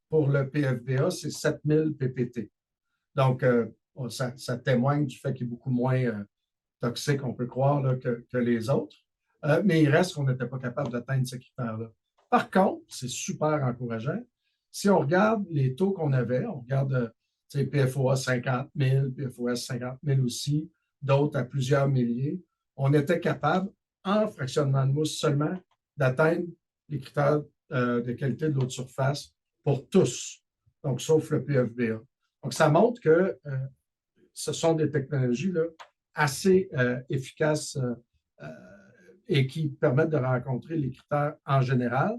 Pour le PFBA, c'est 7000 ppt. Donc, ça témoigne du fait qu'il est beaucoup moins toxique, on peut croire, là, que les autres. Mais il reste qu'on n'était pas capable d'atteindre ces critères-là. Par contre, c'est super encourageant. Si on regarde les taux qu'on avait, on regarde PFOA 50 000, PFOS 50 000 aussi, d'autres à plusieurs milliers, on était capable, en fractionnement de mousse seulement, d'atteindre les critères de qualité de l'eau de surface pour tous, donc sauf le PFBA. Donc, ça montre que ce sont des technologies là, assez efficaces et qui permettent de rencontrer les critères en général.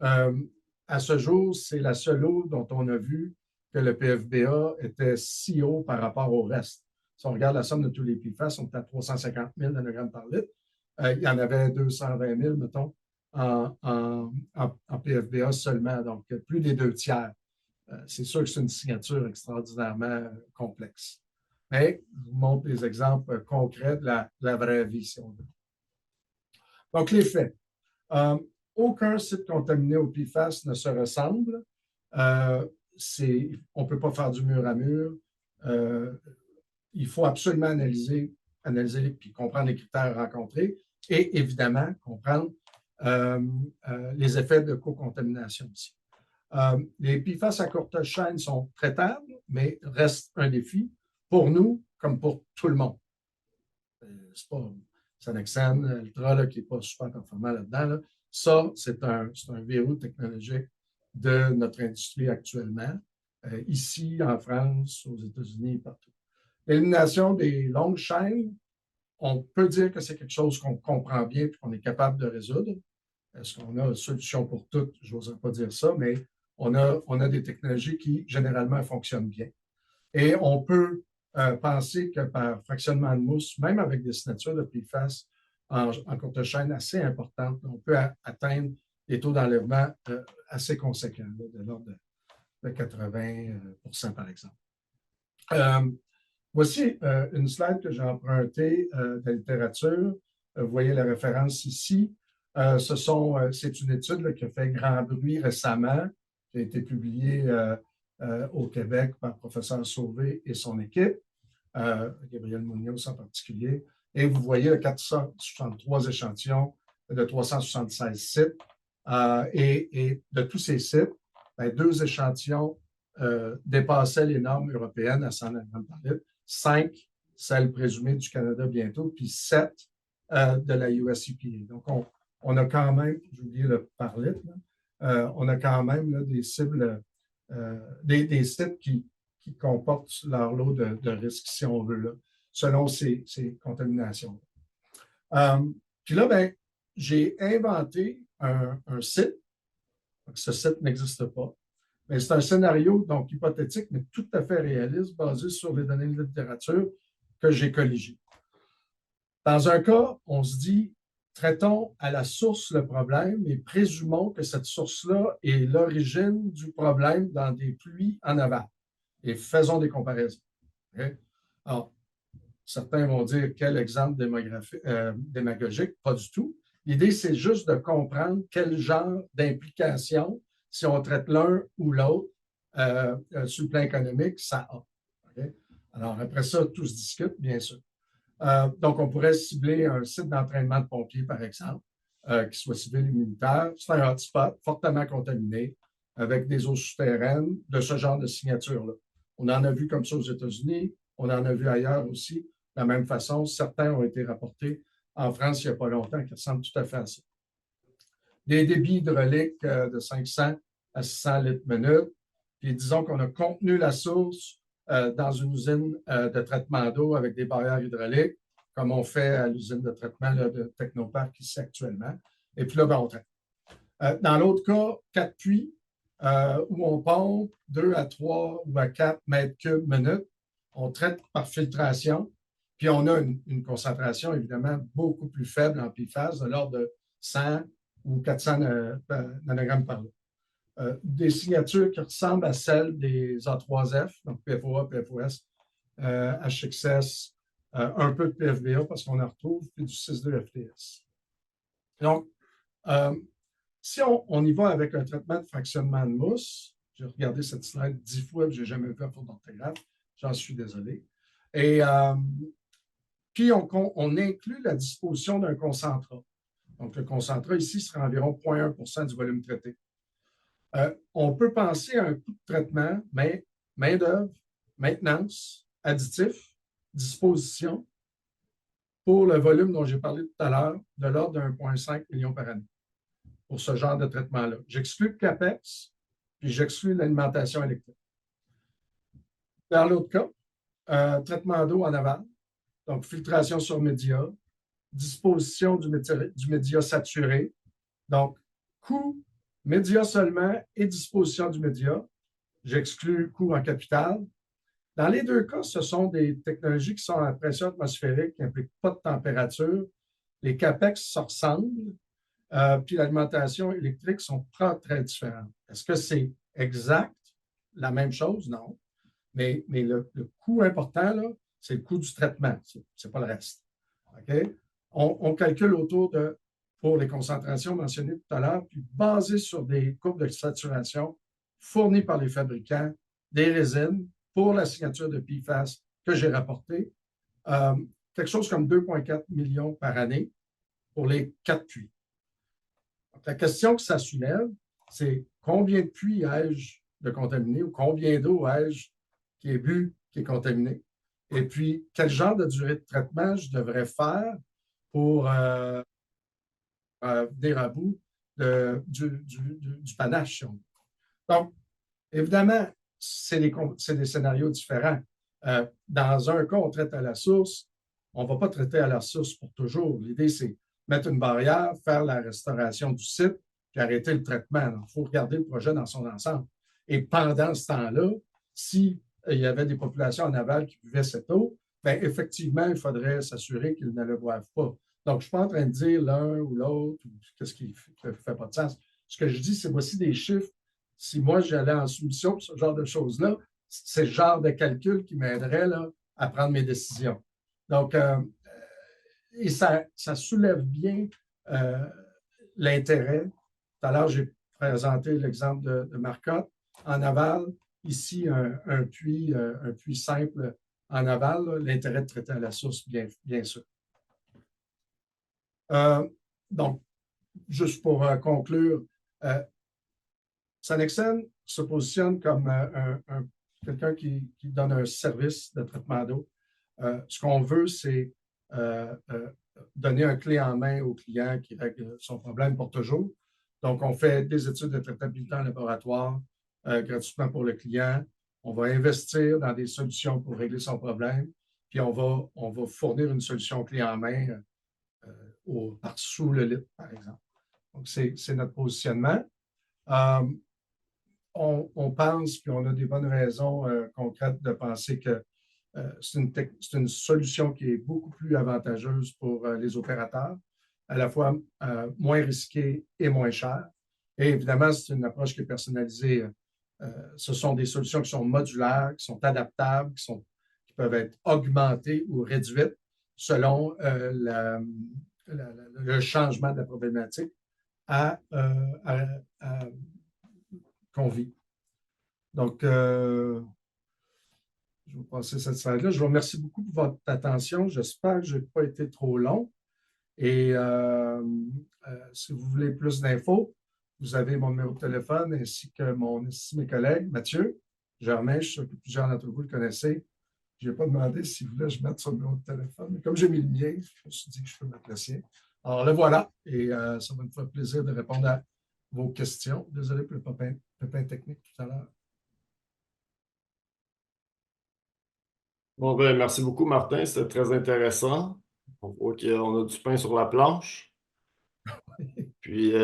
À ce jour, c'est la seule eau dont on a vu que le PFBA était si haut par rapport au reste. Si on regarde la somme de tous les PFAS, on est à 350 000 nanogrammes par litre. Il y en avait 220 000, mettons, en PFBA seulement, donc plus des 2/3. C'est sûr que c'est une signature extraordinairement complexe. Mais je vous montre des exemples concrets de la vraie vie, si on veut. Donc, les faits. Aucun site contaminé au PFAS ne se ressemble. On ne peut pas faire du mur à mur. Il faut absolument analyser puis comprendre les critères rencontrés et évidemment comprendre les effets de co-contamination aussi. Les PFAS à courte chaîne sont traitables, mais restent un défi pour nous comme pour tout le monde. C'est pas Sanexan, Ultra, là, qui n'est pas super performant là-dedans. Là. Ça, c'est un verrou technologique de notre industrie actuellement, ici, en France, aux États-Unis et partout. L'élimination des longues chaînes, on peut dire que c'est quelque chose qu'on comprend bien et qu'on est capable de résoudre. Est-ce qu'on a une solution pour toutes? Je n'oserais pas dire ça, mais on a des technologies qui, généralement, fonctionnent bien. Et on peut penser que par fractionnement de mousse, même avec des signatures de PFAS en courte chaîne assez importantes, on peut atteindre des taux d'enlèvement assez conséquents, là, de l'ordre de 80 par exemple. Voici une slide que j'ai empruntée de la littérature. Vous voyez la référence ici. C'est une étude là, qui a fait grand bruit récemment, qui a été publiée au Québec par le professeur Sauvé et son équipe, Gabriel Munoz en particulier. Et vous voyez 463 échantillons de 376 sites. Et de tous ces sites, 2 échantillons dépassaient les normes européennes à 100 nanogrammes par litre, 5, celles présumées du Canada bientôt, puis 7 de la US EPA. Donc, on a quand même, j'ai oublié le par litre, on a quand même là, des cibles, des sites qui comportent leur lot de risques, si on veut, là, selon ces contaminations. Puis là, ben, j'ai inventé un site. Donc, ce site n'existe pas. Mais c'est un scénario, donc hypothétique, mais tout à fait réaliste, basé sur les données de littérature que j'ai colligées. Dans un cas, on se dit, traitons à la source le problème et présumons que cette source-là est l'origine du problème dans des pluies en aval. Et faisons des comparaisons. Okay? Alors, certains vont dire quel exemple démagogique, pas du tout. L'idée, c'est juste de comprendre quel genre d'implication, si on traite l'un ou l'autre sur le plan économique, ça a. Okay? Alors, après ça, tout se discute, bien sûr. Donc, on pourrait cibler un site d'entraînement de pompiers, par exemple, qui soit civil et militaire. C'est un hotspot fortement contaminé avec des eaux souterraines de ce genre de signature-là. On en a vu comme ça aux États-Unis, on en a vu ailleurs aussi. De la même façon, certains ont été rapportés en France il n'y a pas longtemps, qui ressemblent tout à fait à ça. Des débits hydrauliques de 500 à 600 litres minute. Puis disons qu'on a contenu la source dans une usine de traitement d'eau avec des barrières hydrauliques, comme on fait à l'usine de traitement là, de Technoparc ici actuellement. Et puis là, ben, on traite. Dans l'autre cas, 4 puits où on pompe 2 à 3 ou à 4 mètres cubes minute. On traite par filtration. Puis on a une concentration évidemment beaucoup plus faible en PFAS, de l'ordre de 100 ou 400 nanogrammes par litre. Des signatures qui ressemblent à celles des A3F, donc PFOA, PFOS, HXS, un peu de PFBA parce qu'on en retrouve, puis du 6,2 FTS. Donc, si on y va avec un traitement de fractionnement de mousse, j'ai regardé cette slide 10 fois et je n'ai jamais vu la faute d'orthographe, j'en suis désolé. Et puis, on inclut la disposition d'un concentrat. Donc, le concentrat ici sera environ 0,1 % du volume traité. On peut penser à un coût de traitement, mais main-d'œuvre, maintenance, additif, disposition, pour le volume dont j'ai parlé tout à l'heure, de l'ordre de 1,5 million par année pour ce genre de traitement-là. J'exclus le CAPEX, puis j'exclus l'alimentation électrique. Dans l'autre cas, traitement d'eau en aval, donc filtration sur média, disposition du média saturé, donc coût, média seulement et disposition du média. J'exclus coût en capital. Dans les deux cas, ce sont des technologies qui sont à pression atmosphérique, qui n'impliquent pas de température. Les CAPEX se ressemblent, puis l'alimentation électrique ne sont pas très différentes. Est-ce que c'est exact la même chose? Non. Mais le coût important, c'est le coût du traitement. Ce n'est pas le reste. Okay? On calcule autour de, pour les concentrations mentionnées tout à l'heure, puis basé sur des courbes de saturation fournies par les fabricants, des résines pour la signature de PFAS que j'ai rapporté, quelque chose comme 2,4 millions par année pour les 4 puits. Donc, la question que ça soulève, c'est combien de puits ai-je de contaminé ou combien d'eau ai-je qui est bu, qui est contaminé. Et puis, quel genre de durée de traitement je devrais faire pour venir à bout du panache. Si on veut. Donc, évidemment, c'est des scénarios différents. Dans un cas, on traite à la source. On ne va pas traiter à la source pour toujours. L'idée, c'est mettre une barrière, faire la restauration du site, puis arrêter le traitement. Il faut regarder le projet dans son ensemble. Et pendant ce temps-là, si il y avait des populations en aval qui buvaient cette eau, bien, effectivement, il faudrait s'assurer qu'ils ne le boivent pas. Donc, je ne suis pas en train de dire l'un ou l'autre, ou qu'est-ce qui ne fait pas de sens. Ce que je dis, c'est voici des chiffres. Si moi, j'allais en soumission pour ce genre de choses-là, c'est le genre de calcul qui m'aiderait à prendre mes décisions. Donc, et ça soulève bien l'intérêt. Tout à l'heure, j'ai présenté l'exemple de Marcotte en aval. Ici, un puits simple en aval, l'intérêt de traiter à la source, bien sûr. Donc, juste pour conclure, Sanexen se positionne comme quelqu'un qui donne un service de traitement d'eau. Ce qu'on veut, c'est donner un clé en main au client qui règle son problème pour toujours. Donc, on fait des études de traitabilité en laboratoire gratuitement pour le client. On va investir dans des solutions pour régler son problème. Puis, on va fournir une solution clé en main sous le litre, par exemple. Donc, c'est notre positionnement. On pense, puis on a des bonnes raisons concrètes de penser que c'est une solution qui est beaucoup plus avantageuse pour les opérateurs, à la fois moins risquée et moins chère. Et évidemment, c'est une approche qui est personnalisée. Ce sont des solutions qui sont modulaires, qui sont adaptables, qui peuvent être augmentées ou réduites selon le changement de la problématique qu'on vit. Donc, je vais passer cette slide-là. Je vous remercie beaucoup pour votre attention. J'espère que je n'ai pas été trop long. Et si vous voulez plus d'infos, vous avez mon numéro de téléphone ainsi que mes collègues, Mathieu, Germain, je suis sûr que plusieurs d'entre vous le connaissez. Je n'ai pas demandé si vous voulez que je mette son numéro de téléphone, mais comme j'ai mis le mien, je me suis dit que je peux mettre le sien. Alors, le voilà, et ça va me faire plaisir de répondre à vos questions. Désolé pour le pépin technique tout à l'heure. Bon, ben, merci beaucoup, Martin. C'était très intéressant. On voit qu'on a du pain sur la planche. Puis, on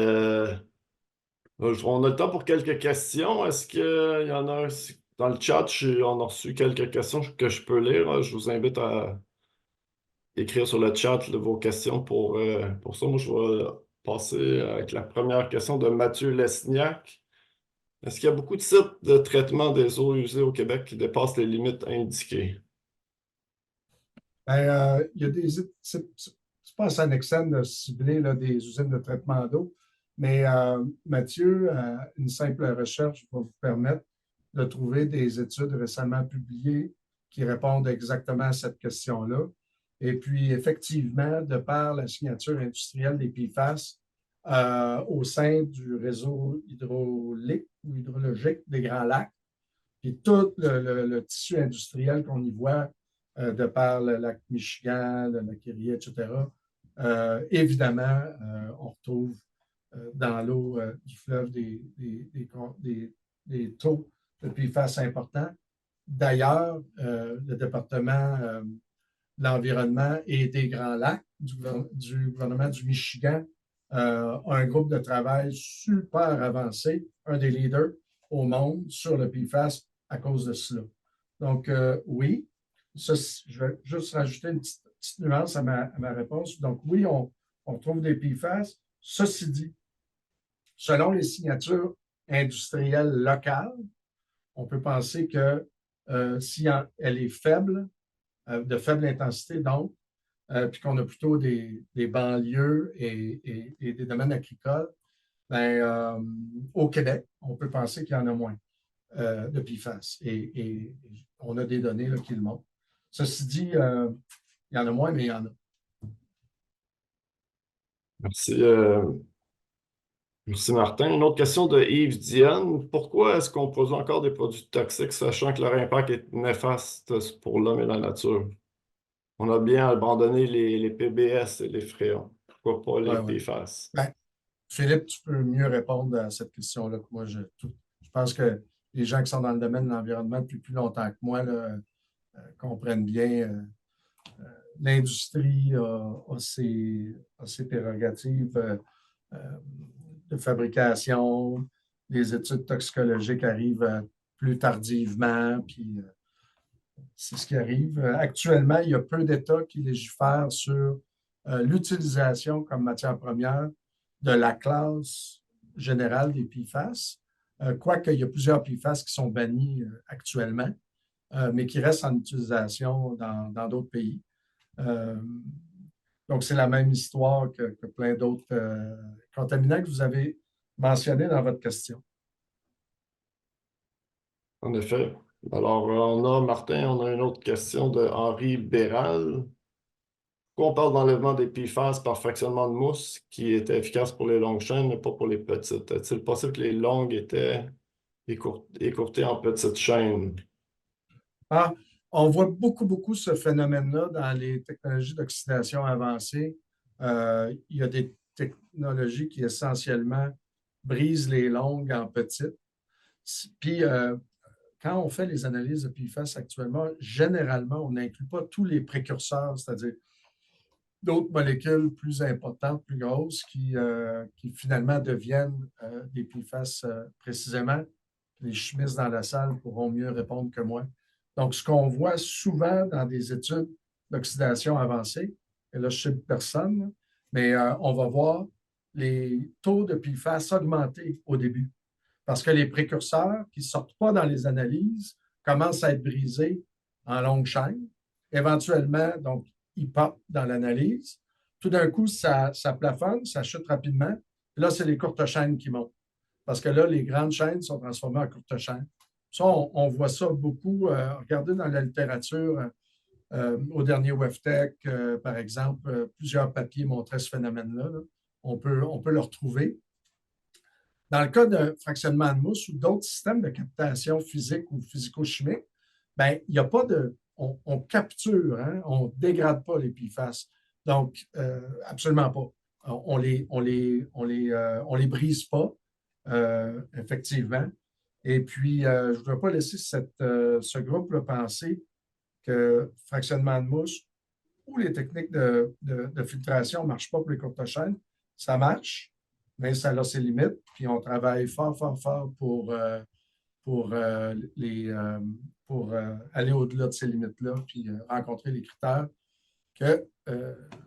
a le temps pour quelques questions. Est-ce qu'il y en a dans le chat? On a reçu quelques questions que je peux lire. Je vous invite à écrire sur le chat vos questions pour ça. Moi, je vais passer avec la première question de Mathieu Lesniak. Est-ce qu'il y a beaucoup de sites de traitement des eaux usées au Québec qui dépassent les limites indiquées? Bien, il y a des. C'est pas à Sanexen de cibler des usines de traitement d'eau, mais Mathieu, une simple recherche va vous permettre de trouver des études récemment publiées qui répondent exactement à cette question-là. Et puis, effectivement, de par la signature industrielle des PFAS au sein du réseau hydraulique ou hydrologique des Grands Lacs, puis tout le tissu industriel qu'on y voit, de par le lac Michigan, le lac Erie, etc., évidemment, on retrouve dans l'eau du fleuve des taux de PFAS importants. D'ailleurs, le département de l'environnement et des Grands Lacs du gouvernement du Michigan a un groupe de travail super avancé, un des leaders au monde sur le PFAS à cause de cela. Donc, oui, ça, je vais juste rajouter une petite nuance à ma réponse. Donc, oui, on trouve des PFAS. Ceci dit, selon les signatures industrielles locales, on peut penser que si elle est faible, de faible intensité, donc, puis qu'on a plutôt des banlieues et des domaines agricoles, bien, au Québec, on peut penser qu'il y en a moins de PFAS. Et on a des données qui le montrent. Ceci dit, il y en a moins, mais il y en a. Merci. Merci Martin. Une autre question de Yves Diane. Pourquoi est-ce qu'on produit encore des produits toxiques sachant que leur impact est néfaste pour l'homme et la nature? On a bien abandonné les PBS et les fréons. Pourquoi pas les Ouais, ouais. PFAS? Ben, Philippe, tu peux mieux répondre à cette question-là que moi. Je pense que les gens qui sont dans le domaine de l'environnement depuis plus longtemps que moi là, comprennent bien. L'industrie a ses prérogatives euh, de fabrication. Les études toxicologiques arrivent plus tardivement, puis c'est ce qui arrive. Actuellement, il y a peu d'États qui légifèrent sur l'utilisation comme matière première de la classe générale des PFAS, quoique il y a plusieurs PFAS qui sont bannis actuellement, mais qui restent en utilisation dans d'autres pays. Donc, c'est la même histoire que plein d'autres contaminants que vous avez mentionnés dans votre question. En effet. Alors, Martin, on a une autre question de Henri Béral. Pourquoi on parle d'enlèvement des PFAS par fractionnement de mousse qui était efficace pour les longues chaînes, mais pas pour les petites? Est-il possible que les longues étaient écourtées en petites chaînes? Ah, on voit beaucoup ce phénomène-là dans les technologies d'oxydation avancée. Il y a des technologies qui essentiellement brisent les longues en petites. Puis, quand on fait les analyses de PFAS actuellement, généralement, on n'inclut pas tous les précurseurs, c'est-à-dire d'autres molécules plus importantes, plus grosses, qui finalement deviennent des PFAS précisément. Les chimistes dans la salle pourront mieux répondre que moi. Donc, ce qu'on voit souvent dans des études d'oxydation avancée, et là, je ne sais personne, mais on va voir les taux de PFAS augmenter au début. Parce que les précurseurs qui ne sortent pas dans les analyses commencent à être brisés en longue chaîne. Éventuellement, donc, ils popent dans l'analyse. Tout d'un coup, ça plafonne, ça chute rapidement. Et là, c'est les courtes chaînes qui montent. Parce que là, les grandes chaînes sont transformées en courtes chaînes. Ça, on voit ça beaucoup. Regardez dans la littérature, au dernier WEFTEC, par exemple, plusieurs papiers montraient ce phénomène-là. Là. On peut le retrouver. Dans le cas d'un fractionnement de mousse ou d'autres systèmes de captation physique ou physico-chimique, ben, il n'y a pas de. On capture, hein, on ne dégrade pas les PFAS. Donc, absolument pas. On les brise pas, effectivement. Et puis, je ne voudrais pas laisser ce groupe-là penser que fractionnement de mousse ou les techniques de filtration ne marchent pas pour les courtes chaînes. Ça marche, mais ça a ses limites. Puis on travaille fort pour aller au-delà de ces limites-là, puis rencontrer les critères que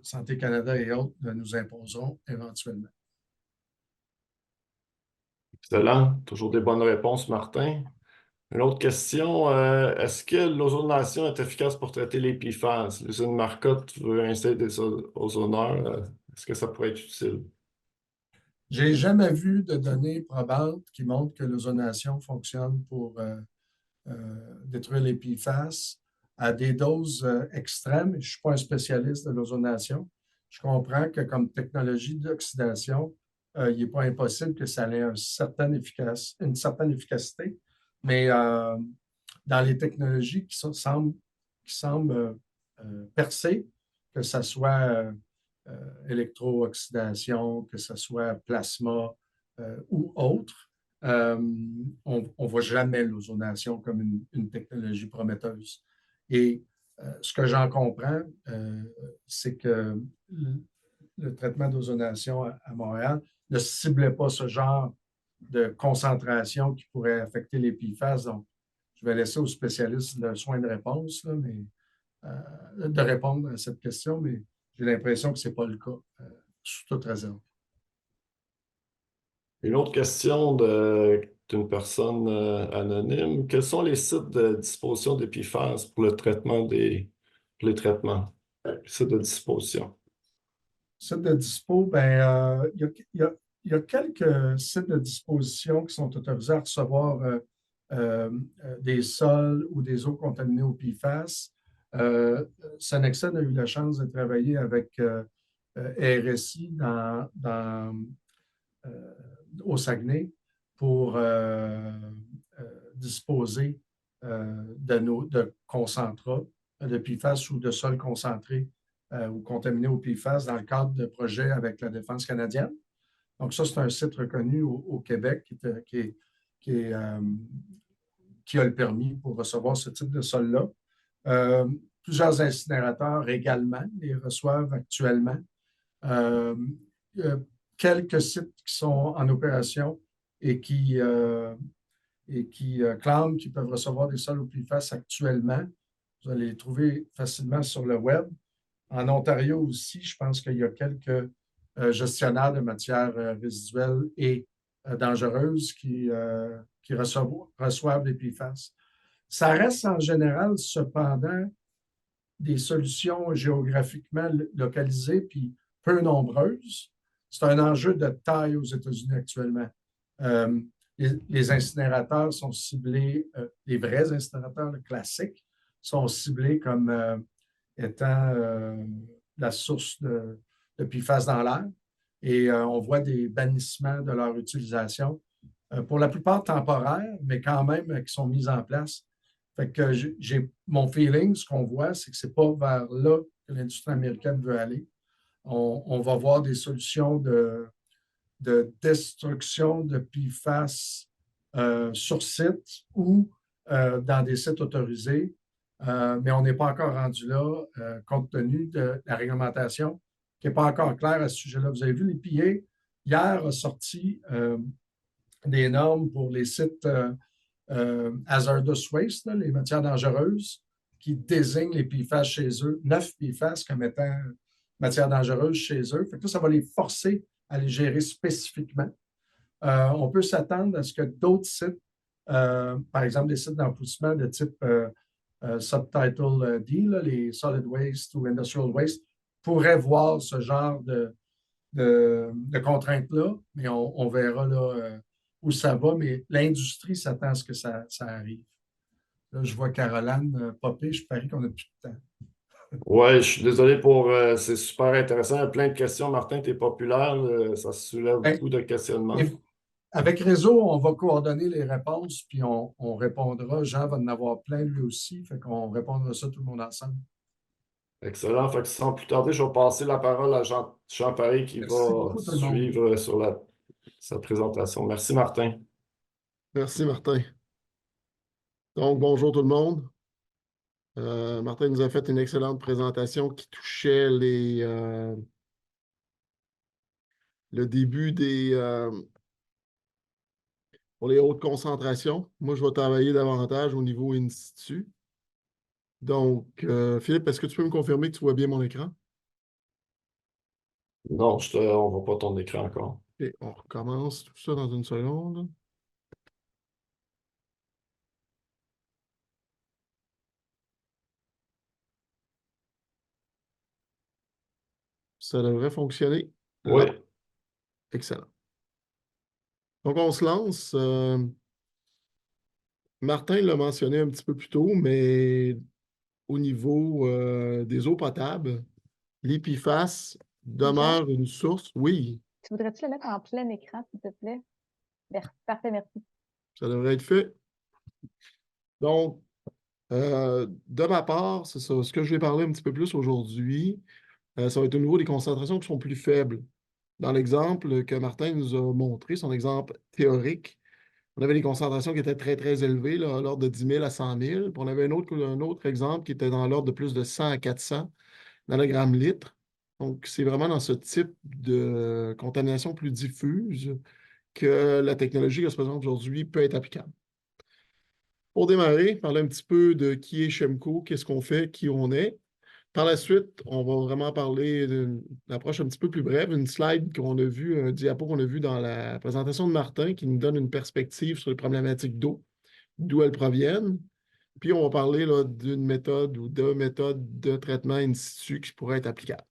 Santé Canada et autres nous imposeront éventuellement. Excellent. Toujours des bonnes réponses, Martin. Une autre question, est-ce que l'ozonation est efficace pour traiter les PFAS? L'usine Marcotte veut installer des ozoneurs. Est-ce que ça pourrait être utile? Je n'ai jamais vu de données probantes qui montrent que l'ozonation fonctionne pour détruire les PFAS à des doses extrêmes. Je ne suis pas un spécialiste de l'ozonation. Je comprends que comme technologie d'oxydation, il n'est pas impossible que ça ait une certaine efficacité, mais dans les technologies qui semblent percer, que ce soit électro-oxydation, que ce soit plasma ou autre, on ne voit jamais l'ozonation comme une technologie prometteuse. Et ce que j'en comprends, c'est que le traitement d'ozonation à Montréal ne ciblait pas ce genre de concentration qui pourrait affecter les PFAS. Donc, je vais laisser aux spécialistes le soin de réponse, là, mais, de répondre à cette question, mais j'ai l'impression que ce n'est pas le cas, sous toute réserve. Une autre question d'une personne anonyme. Quels sont les sites de disposition des PFAS pour le traitement pour les traitements? Les sites de disposition. Sites de dispo, ben, il y a quelques sites de disposition qui sont autorisés à recevoir des sols ou des eaux contaminées au PFAS. Sonexen a eu la chance de travailler avec RSI dans au Saguenay pour disposer de concentrats de PFAS ou de sols concentrés ou contaminés au PFAS dans le cadre de projets avec la Défense canadienne. Donc, ça, c'est un site reconnu au Québec qui a le permis pour recevoir ce type de sol-là. Plusieurs incinérateurs également les reçoivent actuellement. Quelques sites qui sont en opération et qui clament qu'ils peuvent recevoir des sols au PFAS actuellement. Vous allez les trouver facilement sur le web. En Ontario aussi, je pense qu'il y a quelques gestionnaires de matières résiduelles et dangereuses qui reçoivent des PFAS. Ça reste en général, cependant, des solutions géographiquement localisées puis peu nombreuses. C'est un enjeu de taille aux États-Unis actuellement. Les incinérateurs sont ciblés, les vrais incinérateurs classiques sont ciblés comme étant la source de PFAS dans l'air. Et on voit des bannissements de leur utilisation, pour la plupart temporaires, mais quand même qui sont mis en place. Fait que mon feeling, ce qu'on voit, c'est que ce n'est pas vers là que l'industrie américaine veut aller. On va voir des solutions de destruction de PFAS sur site ou dans des sites autorisés, mais on n'est pas encore rendu là compte tenu de la réglementation qui n'est pas encore claire à ce sujet-là. Vous avez vu, l'EPA, hier, a sorti des normes pour les sites hazardous waste, là, les matières dangereuses, qui désignent les PFAS chez eux, 9 PFAS comme étant matières dangereuses chez eux. Fait que ça va les forcer à les gérer spécifiquement. On peut s'attendre à ce que d'autres sites, par exemple des sites d'enfouissement de type Subtitle D, là, les Solid Waste ou Industrial Waste, pourraient voir ce genre de contraintes-là, mais on verra là, où ça va, mais l'industrie s'attend à ce que ça arrive. Là, je vois Caroline popper, je parie qu'on n'a plus de temps. Oui, je suis désolé c'est super intéressant. Il y a plein de questions. Martin, tu es populaire, ça soulève beaucoup de questionnements. Avec Réseau, on va coordonner les réponses, puis on répondra. Jean va en avoir plein lui aussi, fait qu'on répondra ça tout le monde ensemble. Excellent. Fait que sans plus tarder, je vais passer la parole à Jean Paré qui va suivre sur sa présentation. Merci, Martin. Merci, Martin. Donc, bonjour tout le monde. Martin nous a fait une excellente présentation qui touchait le début pour les hautes concentrations. Moi, je vais travailler davantage au niveau in situ. Donc, Philippe, est-ce que tu peux me confirmer que tu vois bien mon écran? Non, on ne voit pas ton écran encore. OK, on recommence tout ça dans une seconde. Ça devrait fonctionner. Oui. Là. Excellent. Donc, on se lance. Martin l'a mentionné un petit peu plus tôt, mais au niveau des eaux potables, les PFAS demeurent une source. Oui. Tu voudrais-tu le mettre en plein écran, s'il te plaît? Parfait, merci. Ça devrait être fait. Donc, de ma part, c'est ça. Ce que je vais parler un petit peu plus aujourd'hui, ça va être au niveau des concentrations qui sont plus faibles. Dans l'exemple que Martin nous a montré, son exemple théorique, on avait des concentrations qui étaient très, très élevées, là, à l'ordre de 10 000 à 100 000. Puis on avait un autre exemple qui était dans l'ordre de plus de 100 à 400 nanogrammes litres. Donc, c'est vraiment dans ce type de contamination plus diffuse que la technologie qui se présente aujourd'hui peut être applicable. Pour démarrer, parler un petit peu de qui est Chemco, qu'est-ce qu'on fait, qui on est. Par la suite, on va vraiment parler d'une approche un petit peu plus brève, une slide qu'on a vue, un diapo qu'on a vu dans la présentation de Martin qui nous donne une perspective sur les problématiques d'eau, d'où elles proviennent. Puis on va parler d'une méthode ou de méthodes de traitement in situ qui pourraient être applicables.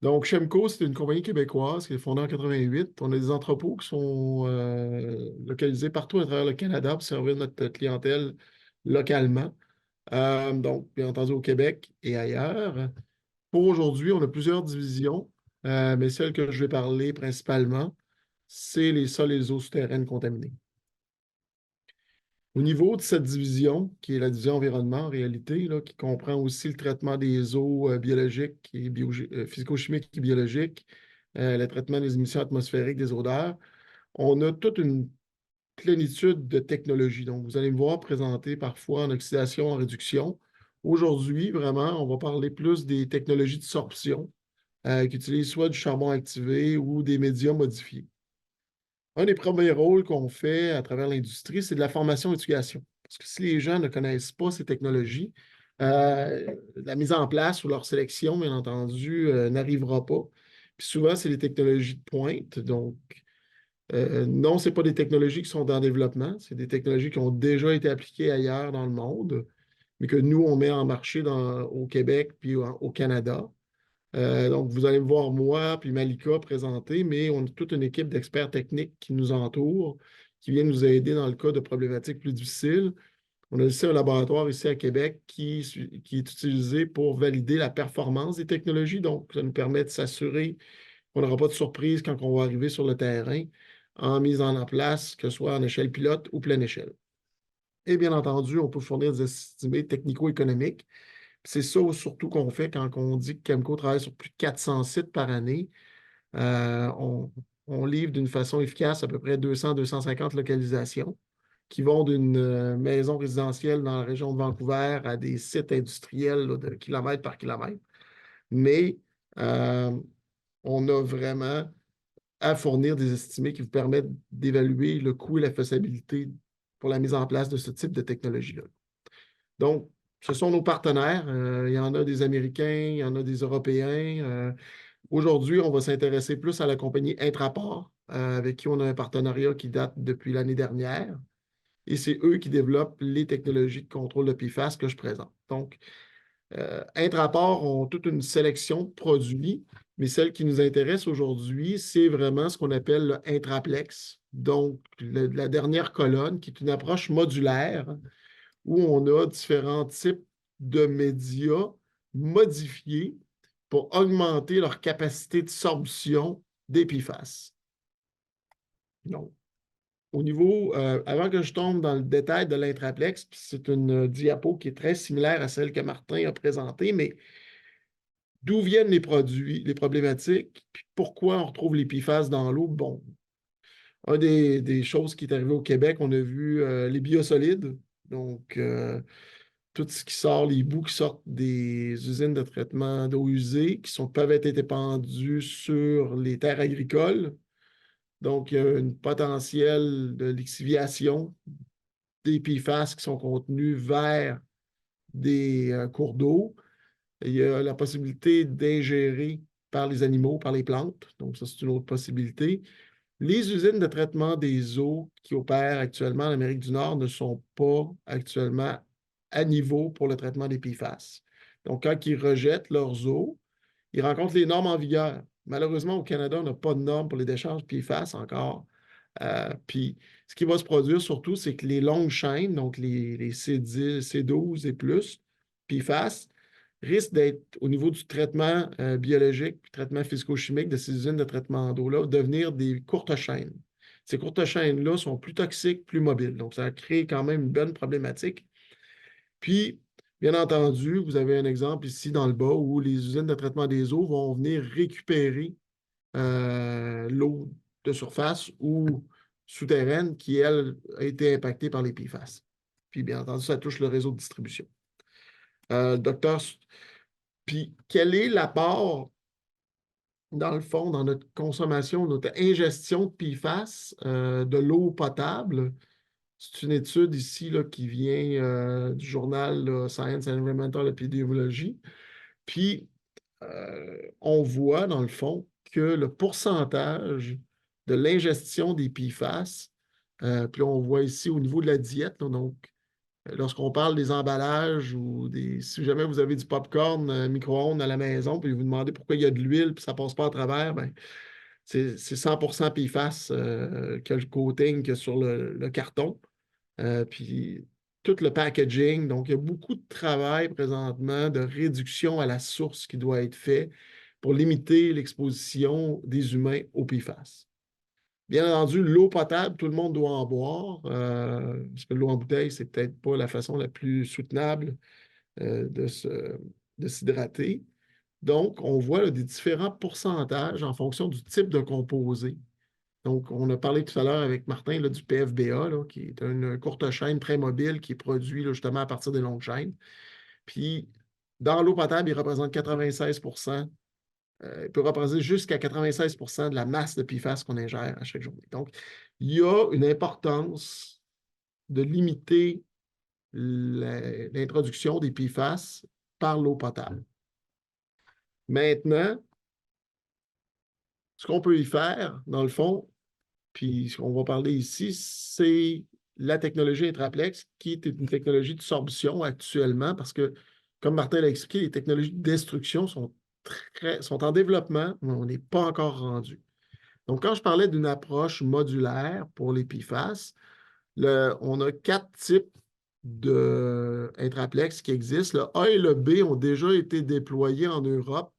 Donc, Chemco, c'est une compagnie québécoise qui est fondée en 88. On a des entrepôts qui sont localisés partout à travers le Canada pour servir notre clientèle localement. Donc, bien entendu, au Québec et ailleurs. Pour aujourd'hui, on a plusieurs divisions, mais celle que je vais parler principalement, c'est les sols et les eaux souterraines contaminés. Au niveau de cette division, qui est la division environnement en réalité, là, qui comprend aussi le traitement des eaux biologiques et physico-chimiques et biologiques, le traitement des émissions atmosphériques des odeurs, on a toute une plénitude de technologies. Donc, vous allez me voir présenter parfois en oxydation, en réduction. Aujourd'hui, vraiment, on va parler plus des technologies de sorption qui utilisent soit du charbon activé ou des médias modifiés. Un des premiers rôles qu'on fait à travers l'industrie, c'est de la formation et l'éducation. Parce que si les gens ne connaissent pas ces technologies, la mise en place ou leur sélection, bien entendu, n'arrivera pas. Puis souvent, c'est des technologies de pointe. Donc, non, ce pas des technologies qui sont en développement. C'est des technologies qui ont déjà été appliquées ailleurs dans le monde, mais que nous, on met en marché au Québec puis au Canada. Donc, vous allez me voir, moi, puis Malika présenter, mais on a toute une équipe d'experts techniques qui nous entoure, qui vient nous aider dans le cas de problématiques plus difficiles. On a aussi un laboratoire ici à Québec qui est utilisé pour valider la performance des technologies. Donc, ça nous permet de s'assurer qu'on n'aura pas de surprise quand on va arriver sur le terrain en mise en place, que ce soit en échelle pilote ou pleine échelle. Et bien entendu, on peut fournir des estimés technico-économiques. C'est ça surtout qu'on fait quand on dit que Kemco travaille sur plus de 400 sites par année. On livre d'une façon efficace à peu près 200-250 localisations qui vont d'une maison résidentielle dans la région de Vancouver à des sites industriels là, de kilomètre par kilomètre. Mais on a vraiment à fournir des estimés qui vous permettent d'évaluer le coût et la faisabilité pour la mise en place de ce type de technologie-là. Donc, ce sont nos partenaires. Il y en a des Américains, il y en a des Européens. Aujourd'hui, on va s'intéresser plus à la compagnie Intraport, avec qui on a un partenariat qui date depuis l'année dernière. Et c'est eux qui développent les technologies de contrôle de PFAS que je présente. Donc, Intraport ont toute une sélection de produits, mais celle qui nous intéresse aujourd'hui, c'est vraiment ce qu'on appelle le Intraplex. Donc, la dernière colonne, qui est une approche modulaire où on a différents types de médias modifiés pour augmenter leur capacité de sorption des PFAS. Donc, au niveau, avant que je tombe dans le détail de l'intraplex, c'est une diapo qui est très similaire à celle que Martin a présentée, mais d'où viennent les produits, les problématiques, puis pourquoi on retrouve les PFAS dans l'eau? Bon, une des choses qui est arrivée au Québec, on a vu les biosolides, donc tout ce qui sort, les bouts qui sortent des usines de traitement d'eau usée, peuvent être épandus sur les terres agricoles. Donc, il y a une potentielle de lixiviation des PFAS qui sont contenus vers des cours d'eau. Il y a la possibilité d'ingérer par les animaux, par les plantes. Donc, ça, c'est une autre possibilité. Les usines de traitement des eaux qui opèrent actuellement en Amérique du Nord ne sont pas actuellement à niveau pour le traitement des PFAS. Donc, quand ils rejettent leurs eaux, ils rencontrent les normes en vigueur. Malheureusement, au Canada, on n'a pas de normes pour les décharges PFAS encore. Puis, ce qui va se produire surtout, c'est que les longues chaînes, donc les C10, C12 et plus, PFAS, risquent d'être, au niveau du traitement biologique, traitement physico-chimique de ces usines de traitement d'eau-là, devenir des courtes chaînes. Ces courtes chaînes-là sont plus toxiques, plus mobiles. Donc, ça crée quand même une bonne problématique. Puis, bien entendu, vous avez un exemple ici dans le bas où les usines de traitement des eaux vont venir récupérer l'eau de surface ou souterraine qui, elle, a été impactée par les PFAS. Puis, bien entendu, ça touche le réseau de distribution. Docteur, puis quel est l'apport, dans le fond, dans notre consommation, notre ingestion de PFAS, de l'eau potable? C'est une étude ici là, qui vient du journal là, Science and Environmental Epidemiology. Puis, on voit, dans le fond, que le pourcentage de l'ingestion des PFAS, puis on voit ici au niveau de la diète, là, donc, lorsqu'on parle des emballages ou si jamais vous avez du popcorn micro-ondes à la maison, puis vous vous demandez pourquoi il y a de l'huile, puis ça ne passe pas à travers, ben, c'est 100% PFAS que le coating que sur le carton. Puis tout le packaging. Donc, il y a beaucoup de travail présentement de réduction à la source qui doit être fait pour limiter l'exposition des humains aux PFAS. Bien entendu, l'eau potable, tout le monde doit en boire, parce que l'eau en bouteille, c'est peut-être pas la façon la plus soutenable de s'hydrater. Donc, on voit là, des différents pourcentages en fonction du type de composé. Donc, on a parlé tout à l'heure avec Martin là, du PFBA, là, qui est une courte chaîne très mobile qui est produit là, justement à partir des longues chaînes. Puis, dans l'eau potable, il représente 96%. Il peut représenter jusqu'à 96% de la masse de PFAS qu'on ingère à chaque journée. Donc, il y a une importance de limiter l'introduction des PFAS par l'eau potable. Maintenant, ce qu'on peut y faire, dans le fond, puis ce qu'on va parler ici, c'est la technologie Intraplex, qui est une technologie de sorption actuellement, parce que, comme Martin l'a expliqué, les technologies de destruction sont en développement, mais on n'est pas encore rendu. Donc, quand je parlais d'une approche modulaire pour les PFAS, on a 4 types d'Intraplex qui existent. Le A et le B ont déjà été déployés en Europe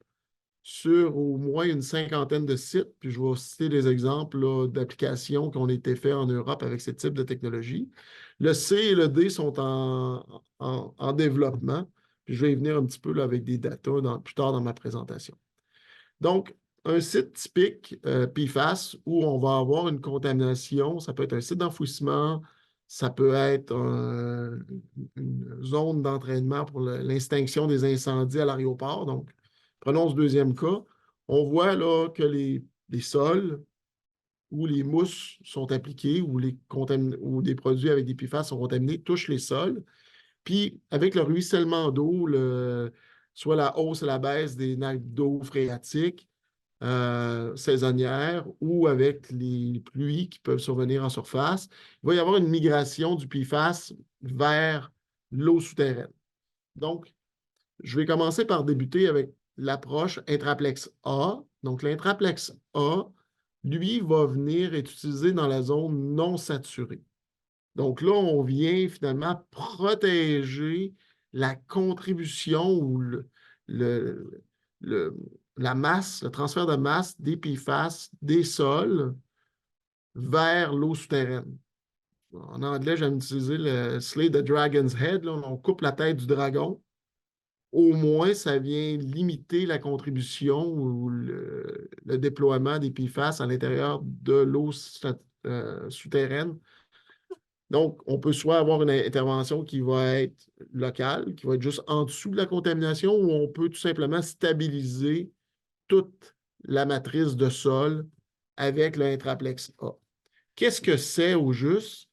sur au moins une cinquantaine de sites. Puis je vais citer des exemples d'applications qui ont été faites en Europe avec ce type de technologie. Le C et le D sont en développement. Puis je vais y venir un petit peu là, avec des datas plus tard dans ma présentation. Donc, un site typique PFAS où on va avoir une contamination, ça peut être un site d'enfouissement, ça peut être une zone d'entraînement pour l'extinction des incendies à l'aéroport. Donc, prenons ce deuxième cas. On voit là que les sols où les mousses sont appliquées ou des produits avec des PFAS sont contaminés touchent les sols. Puis, avec le ruissellement d'eau, soit la hausse et la baisse des nappes d'eau phréatiques, saisonnières ou avec les pluies qui peuvent survenir en surface, il va y avoir une migration du PFAS vers l'eau souterraine. Donc, je vais commencer par débuter avec l'approche Intraplex A. Donc, l'Intraplex A, lui, va venir être utilisé dans la zone non saturée. Donc là, on vient finalement protéger la contribution ou la masse, le transfert de masse des PFAS des sols vers l'eau souterraine. En anglais, j'aime utiliser le Slay the Dragon's Head. Là, on coupe la tête du dragon. Au moins, ça vient limiter la contribution ou le déploiement des PFAS à l'intérieur de l'eau souterraine. Donc, on peut soit avoir une intervention qui va être locale, qui va être juste en dessous de la contamination, ou on peut tout simplement stabiliser toute la matrice de sol avec le Intraplex A. Qu'est-ce que c'est au juste?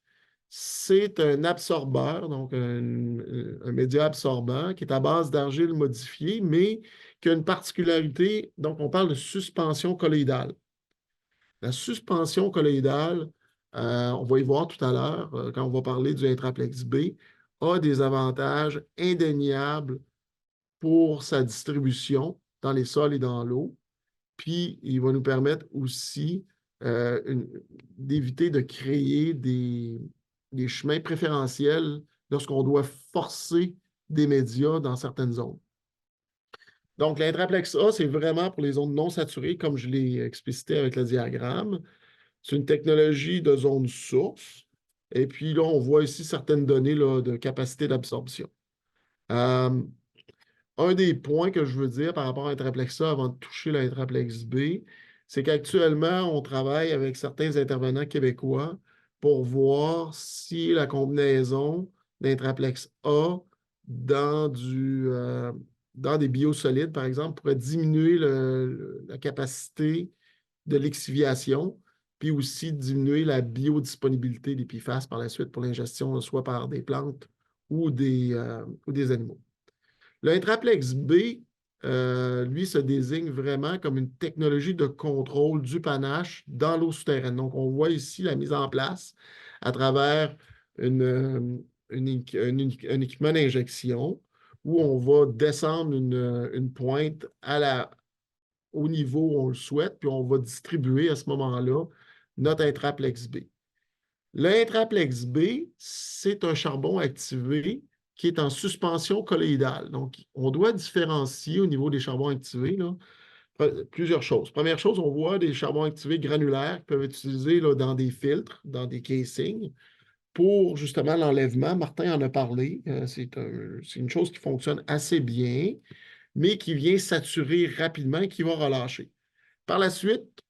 C'est un absorbeur, donc un média absorbant qui est à base d'argile modifiée, mais qui a une particularité, donc on parle de suspension colloïdale. La suspension colloïdale, on va y voir tout à l'heure, quand on va parler du Intraplex B, a des avantages indéniables pour sa distribution dans les sols et dans l'eau. Puis, il va nous permettre aussi d'éviter de créer des chemins préférentiels lorsqu'on doit forcer des médias dans certaines zones. Donc, l'Intraplex A, c'est vraiment pour les zones non saturées, comme je l'ai explicité avec le diagramme. C'est une technologie de zone source. Et puis là, on voit ici certaines données là, de capacité d'absorption. Un des points que je veux dire par rapport à Intraplex A avant de toucher l'Intraplex B, c'est qu'actuellement, on travaille avec certains intervenants québécois pour voir si la combinaison d'Intraplex A dans des biosolides, par exemple, pourrait diminuer la capacité de l'exciviation, puis aussi diminuer la biodisponibilité des PFAS par la suite pour l'ingestion, soit par des plantes ou des animaux. Le Intraplex B, lui, se désigne vraiment comme une technologie de contrôle du panache dans l'eau souterraine. Donc, on voit ici la mise en place à travers un équipement d'injection où on va descendre une pointe au niveau où on le souhaite, puis on va distribuer à ce moment-là notre Intraplex B. Le Intraplex B, c'est un charbon activé qui est en suspension colloïdale. Donc, on doit différencier au niveau des charbons activés. Là. Plusieurs choses. Première chose, on voit des charbons activés granulaires qui peuvent être utilisés là, dans des filtres, dans des casings, pour justement l'enlèvement. Martin en a parlé. C'est une chose qui fonctionne assez bien, mais qui vient saturer rapidement et qui va relâcher. Par la suite,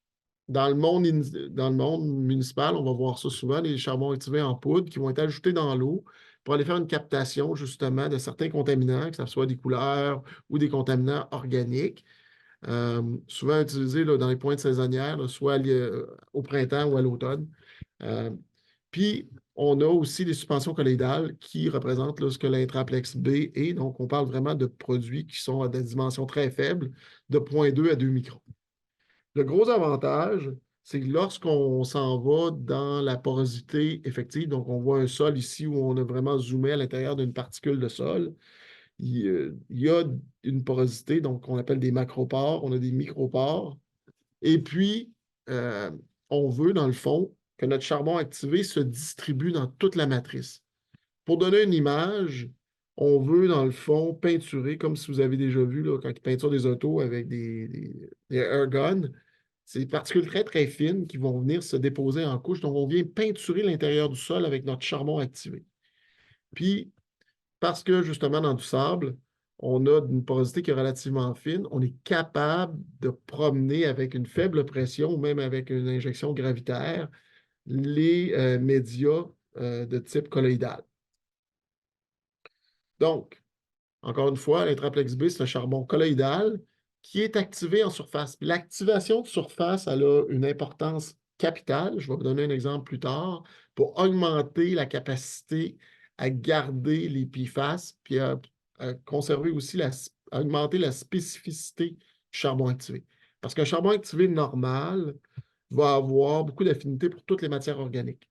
dans le monde municipal, on va voir ça souvent, les charbons activés en poudre qui vont être ajoutés dans l'eau pour aller faire une captation justement de certains contaminants, que ce soit des couleurs ou des contaminants organiques. Souvent utilisés là, dans les pointes saisonnières, là, soit au printemps ou à l'automne. Puis, on a aussi les suspensions colloïdales qui représentent là, ce que l'intraplex B est. Donc, on parle vraiment de produits qui sont à des dimensions très faibles, de 0,2 à 2 microns. Le gros avantage, c'est que lorsqu'on s'en va dans la porosité effective, donc on voit un sol ici où on a vraiment zoomé à l'intérieur d'une particule de sol, il y a une porosité, donc on appelle des macropores, on a des micropores. Et puis, on veut, dans le fond, que notre charbon activé se distribue dans toute la matrice. Pour donner une image, on veut, dans le fond, peinturer, comme si vous avez déjà vu là, quand ils peinturent des autos avec des air guns. C'est des particules très, très fines qui vont venir se déposer en couche. Donc, on vient peinturer l'intérieur du sol avec notre charbon activé. Puis, parce que justement, dans du sable, on a une porosité qui est relativement fine, on est capable de promener avec une faible pression ou même avec une injection gravitaire les médias de type colloïdal. Donc, encore une fois, l'intraplex B, c'est un charbon colloïdal qui est activé en surface. L'activation de surface, elle a une importance capitale. Je vais vous donner un exemple plus tard pour augmenter la capacité à garder les PFAS, puis à conserver aussi, à augmenter la spécificité du charbon activé. Parce qu'un charbon activé normal va avoir beaucoup d'affinité pour toutes les matières organiques.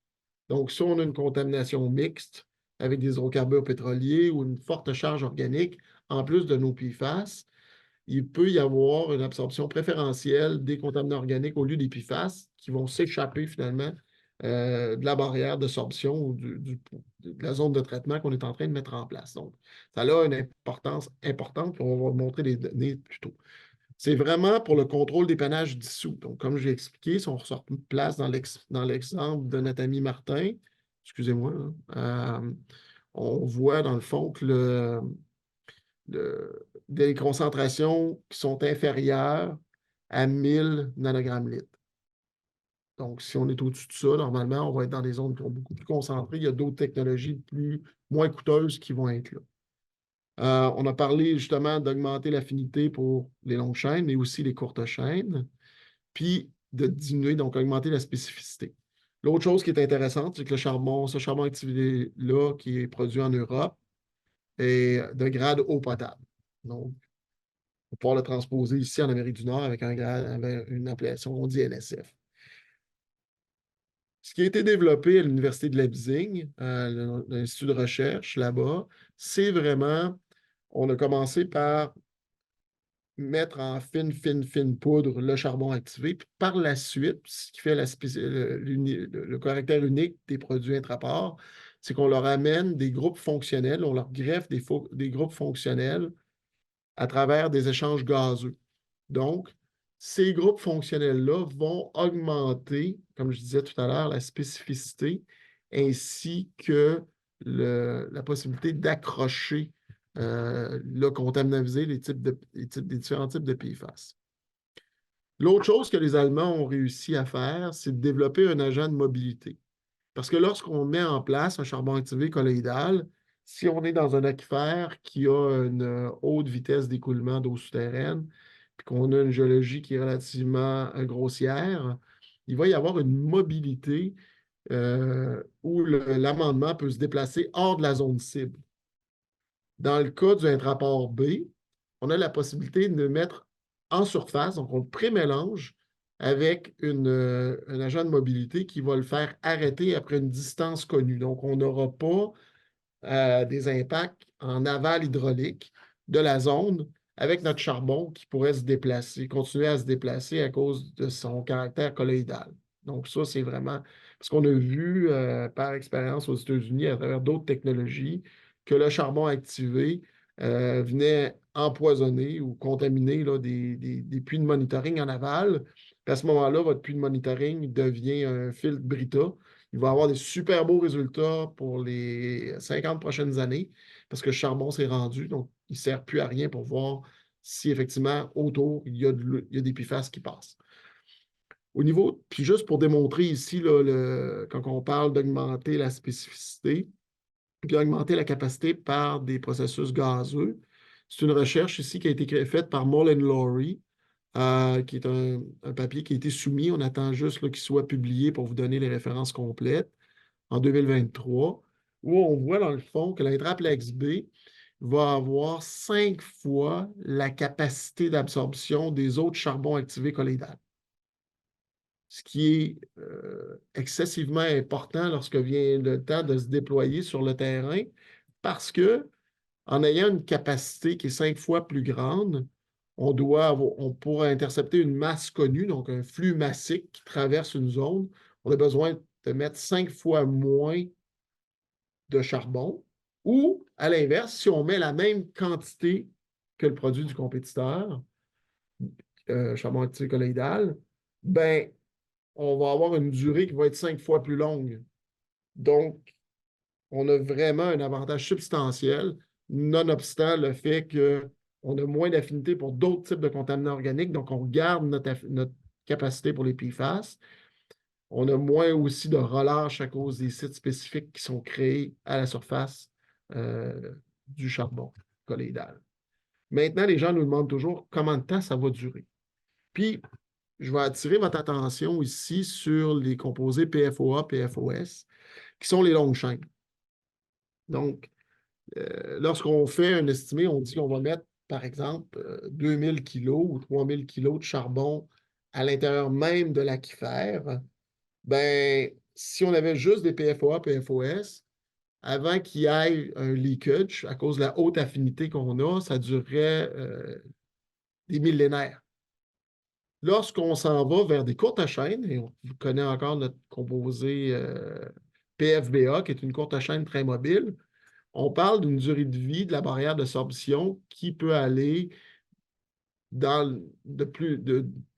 Donc, si on a une contamination mixte avec des hydrocarbures pétroliers ou une forte charge organique, en plus de nos PFAS, il peut y avoir une absorption préférentielle des contaminants organiques au lieu des PFAS qui vont s'échapper finalement de la barrière d'absorption ou de la zone de traitement qu'on est en train de mettre en place. Donc, ça a une importance importante, puis on va vous montrer les données plus tôt. C'est vraiment pour le contrôle des panaches dissous. Donc, comme j'ai expliqué, si on ressort une place dans l'exemple de notre ami Martin, excusez-moi, on voit dans le fond que des concentrations qui sont inférieures à 1000 nanogrammes litres. Donc, si on est au-dessus de ça, normalement, on va être dans des zones qui sont beaucoup plus concentrées. Il y a d'autres technologies moins coûteuses qui vont être là. On a parlé justement d'augmenter l'affinité pour les longues chaînes, mais aussi les courtes chaînes, puis de diminuer, donc augmenter la spécificité. L'autre chose qui est intéressante, c'est que ce charbon activé-là, qui est produit en Europe, est de grade eau potable. Donc, on va pouvoir le transposer ici en Amérique du Nord avec une appellation, on dit NSF. Ce qui a été développé à l'Université de Leipzig, l'Institut de recherche là-bas, c'est vraiment, on a commencé par mettre en fine poudre le charbon activé, puis par la suite, ce qui fait le caractère unique des produits intrapores, c'est qu'on leur amène des groupes fonctionnels, on leur greffe des groupes fonctionnels à travers des échanges gazeux. Donc, ces groupes fonctionnels-là vont augmenter, comme je disais tout à l'heure, la spécificité ainsi que la possibilité d'accrocher le contaminant visé, les différents types de PFAS. L'autre chose que les Allemands ont réussi à faire, c'est de développer un agent de mobilité. Parce que lorsqu'on met en place un charbon activé colloïdal, si on est dans un aquifère qui a une haute vitesse d'écoulement d'eau souterraine, puis qu'on a une géologie qui est relativement grossière, il va y avoir une mobilité où l'amendement peut se déplacer hors de la zone cible. Dans le cas du intraport B, on a la possibilité de mettre en surface, donc on le pré-mélange avec un agent de mobilité qui va le faire arrêter après une distance connue. Donc, on n'aura pas des impacts en aval hydraulique de la zone avec notre charbon qui pourrait se déplacer, continuer à se déplacer à cause de son caractère colloïdal. Donc, ça, c'est vraiment parce qu'on a vu par expérience aux États-Unis à travers d'autres technologies que le charbon activé venait empoisonner ou contaminer là, des puits de monitoring en aval. Puis à ce moment-là, votre puits de monitoring devient un filtre Brita. Il va avoir des super beaux résultats pour les 50 prochaines années parce que le charbon s'est rendu, donc il ne sert plus à rien pour voir si effectivement autour, il y a des PFAS qui passent. Au niveau, puis juste pour démontrer ici, là, quand on parle d'augmenter la spécificité, puis augmenter la capacité par des processus gazeux, c'est une recherche ici qui a été faite par Mullen Lowry, qui est un papier qui a été soumis. On attend juste qu'il soit publié pour vous donner les références complètes en 2023, où on voit dans le fond que l'intraplex B va avoir 5 fois la capacité d'absorption des autres charbons activés colloïdales. Ce qui est excessivement important lorsque vient le temps de se déployer sur le terrain, parce que en ayant une capacité qui est 5 fois plus grande, on pourra intercepter une masse connue, donc un flux massique qui traverse une zone. On a besoin de mettre 5 fois moins de charbon, ou, à l'inverse, si on met la même quantité que le produit du compétiteur, charbon activé colloïdal, ben, on va avoir une durée qui va être 5 fois plus longue. Donc, on a vraiment un avantage substantiel, nonobstant le fait qu'on a moins d'affinité pour d'autres types de contaminants organiques, donc on garde notre capacité pour les PFAS. On a moins aussi de relâche à cause des sites spécifiques qui sont créés à la surface du charbon colloïdal. Maintenant, les gens nous demandent toujours combien de temps ça va durer. Puis, je vais attirer votre attention ici sur les composés PFOA, PFOS, qui sont les longues chaînes. Donc, lorsqu'on fait un estimé, on dit qu'on va mettre, par exemple, 2000 kg ou 3000 kg de charbon à l'intérieur même de l'aquifère. Ben, si on avait juste des PFOA, PFOS, avant qu'il y ait un leakage, à cause de la haute affinité qu'on a, ça durerait des millénaires. Lorsqu'on s'en va vers des courtes chaînes, et on connaît encore notre composé PFBA, qui est une courte chaîne très mobile, on parle d'une durée de vie de la barrière de sorption qui peut aller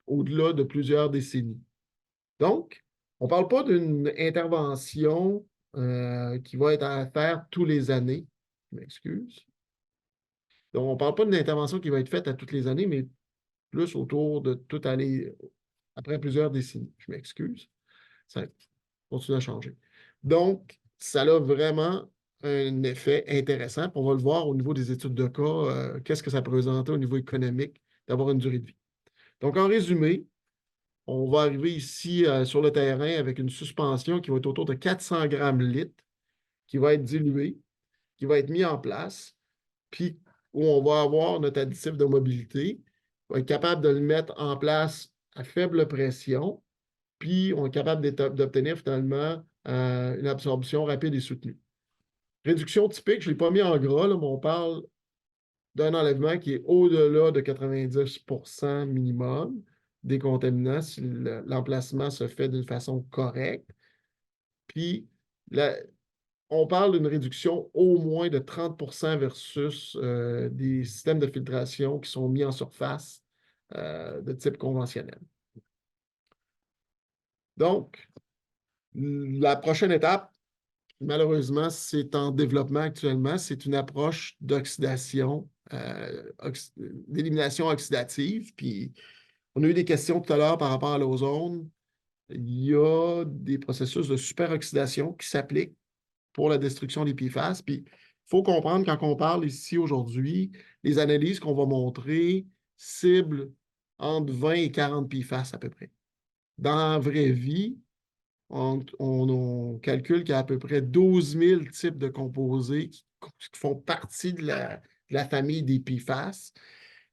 au-delà de plusieurs décennies. Donc, on ne parle pas d'une intervention qui va être à faire tous les années. Je m'excuse. Donc, on ne parle pas d'une intervention qui va être faite à toutes les années, mais plus autour de toute année, après plusieurs décennies. Je m'excuse. Ça continue à changer. Donc, ça a vraiment un effet intéressant. On va le voir au niveau des études de cas, qu'est-ce que ça peut représenter au niveau économique d'avoir une durée de vie. Donc, en résumé, on va arriver ici sur le terrain avec une suspension qui va être autour de 400 grammes litre, qui va être diluée, qui va être mis en place, puis où on va avoir notre additif de mobilité. On va être capable de le mettre en place à faible pression, puis on est capable d'obtenir finalement une absorption rapide et soutenue. Réduction typique, je ne l'ai pas mis en gras, là, mais on parle d'un enlèvement qui est au-delà de 90% minimum des contaminants si l'emplacement se fait d'une façon correcte. Puis, on parle d'une réduction au moins de 30% versus des systèmes de filtration qui sont mis en surface de type conventionnel. Donc, la prochaine étape, malheureusement, c'est en développement actuellement. C'est une approche d'oxydation, d'élimination oxydative. Puis, on a eu des questions tout à l'heure par rapport à l'ozone. Il y a des processus de superoxydation qui s'appliquent pour la destruction des PFAS. Puis, il faut comprendre, quand on parle ici aujourd'hui, les analyses qu'on va montrer ciblent entre 20 et 40 PFAS à peu près. Dans la vraie vie, on calcule qu'il y a à peu près 12 000 types de composés qui font partie de la famille des PFAS.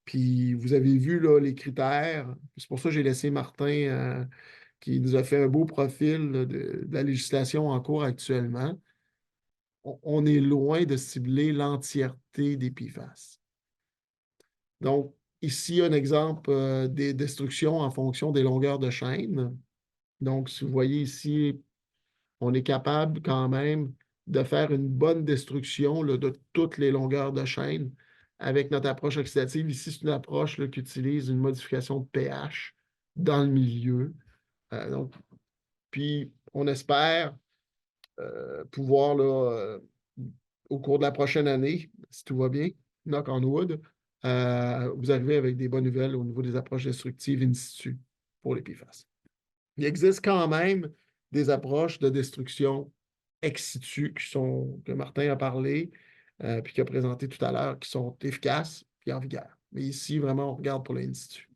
Puis vous avez vu là, les critères. C'est pour ça que j'ai laissé Martin qui nous a fait un beau profil là, de la législation en cours actuellement. On est loin de cibler l'entièreté des PFAS. Donc, ici, un exemple des destructions en fonction des longueurs de chaîne. Donc, si vous voyez ici, on est capable quand même de faire une bonne destruction là, de toutes les longueurs de chaîne avec notre approche oxydative. Ici, c'est une approche là, qui utilise une modification de pH dans le milieu. Puis, on espère pouvoir, là, au cours de la prochaine année, si tout va bien, knock on wood, vous arrivez avec des bonnes nouvelles au niveau des approches destructives in situ pour les PFAS. Il existe quand même des approches de destruction ex situ que Martin a parlé, puis qu'il a présenté tout à l'heure, qui sont efficaces et en vigueur. Mais ici, vraiment, on regarde pour le in situ.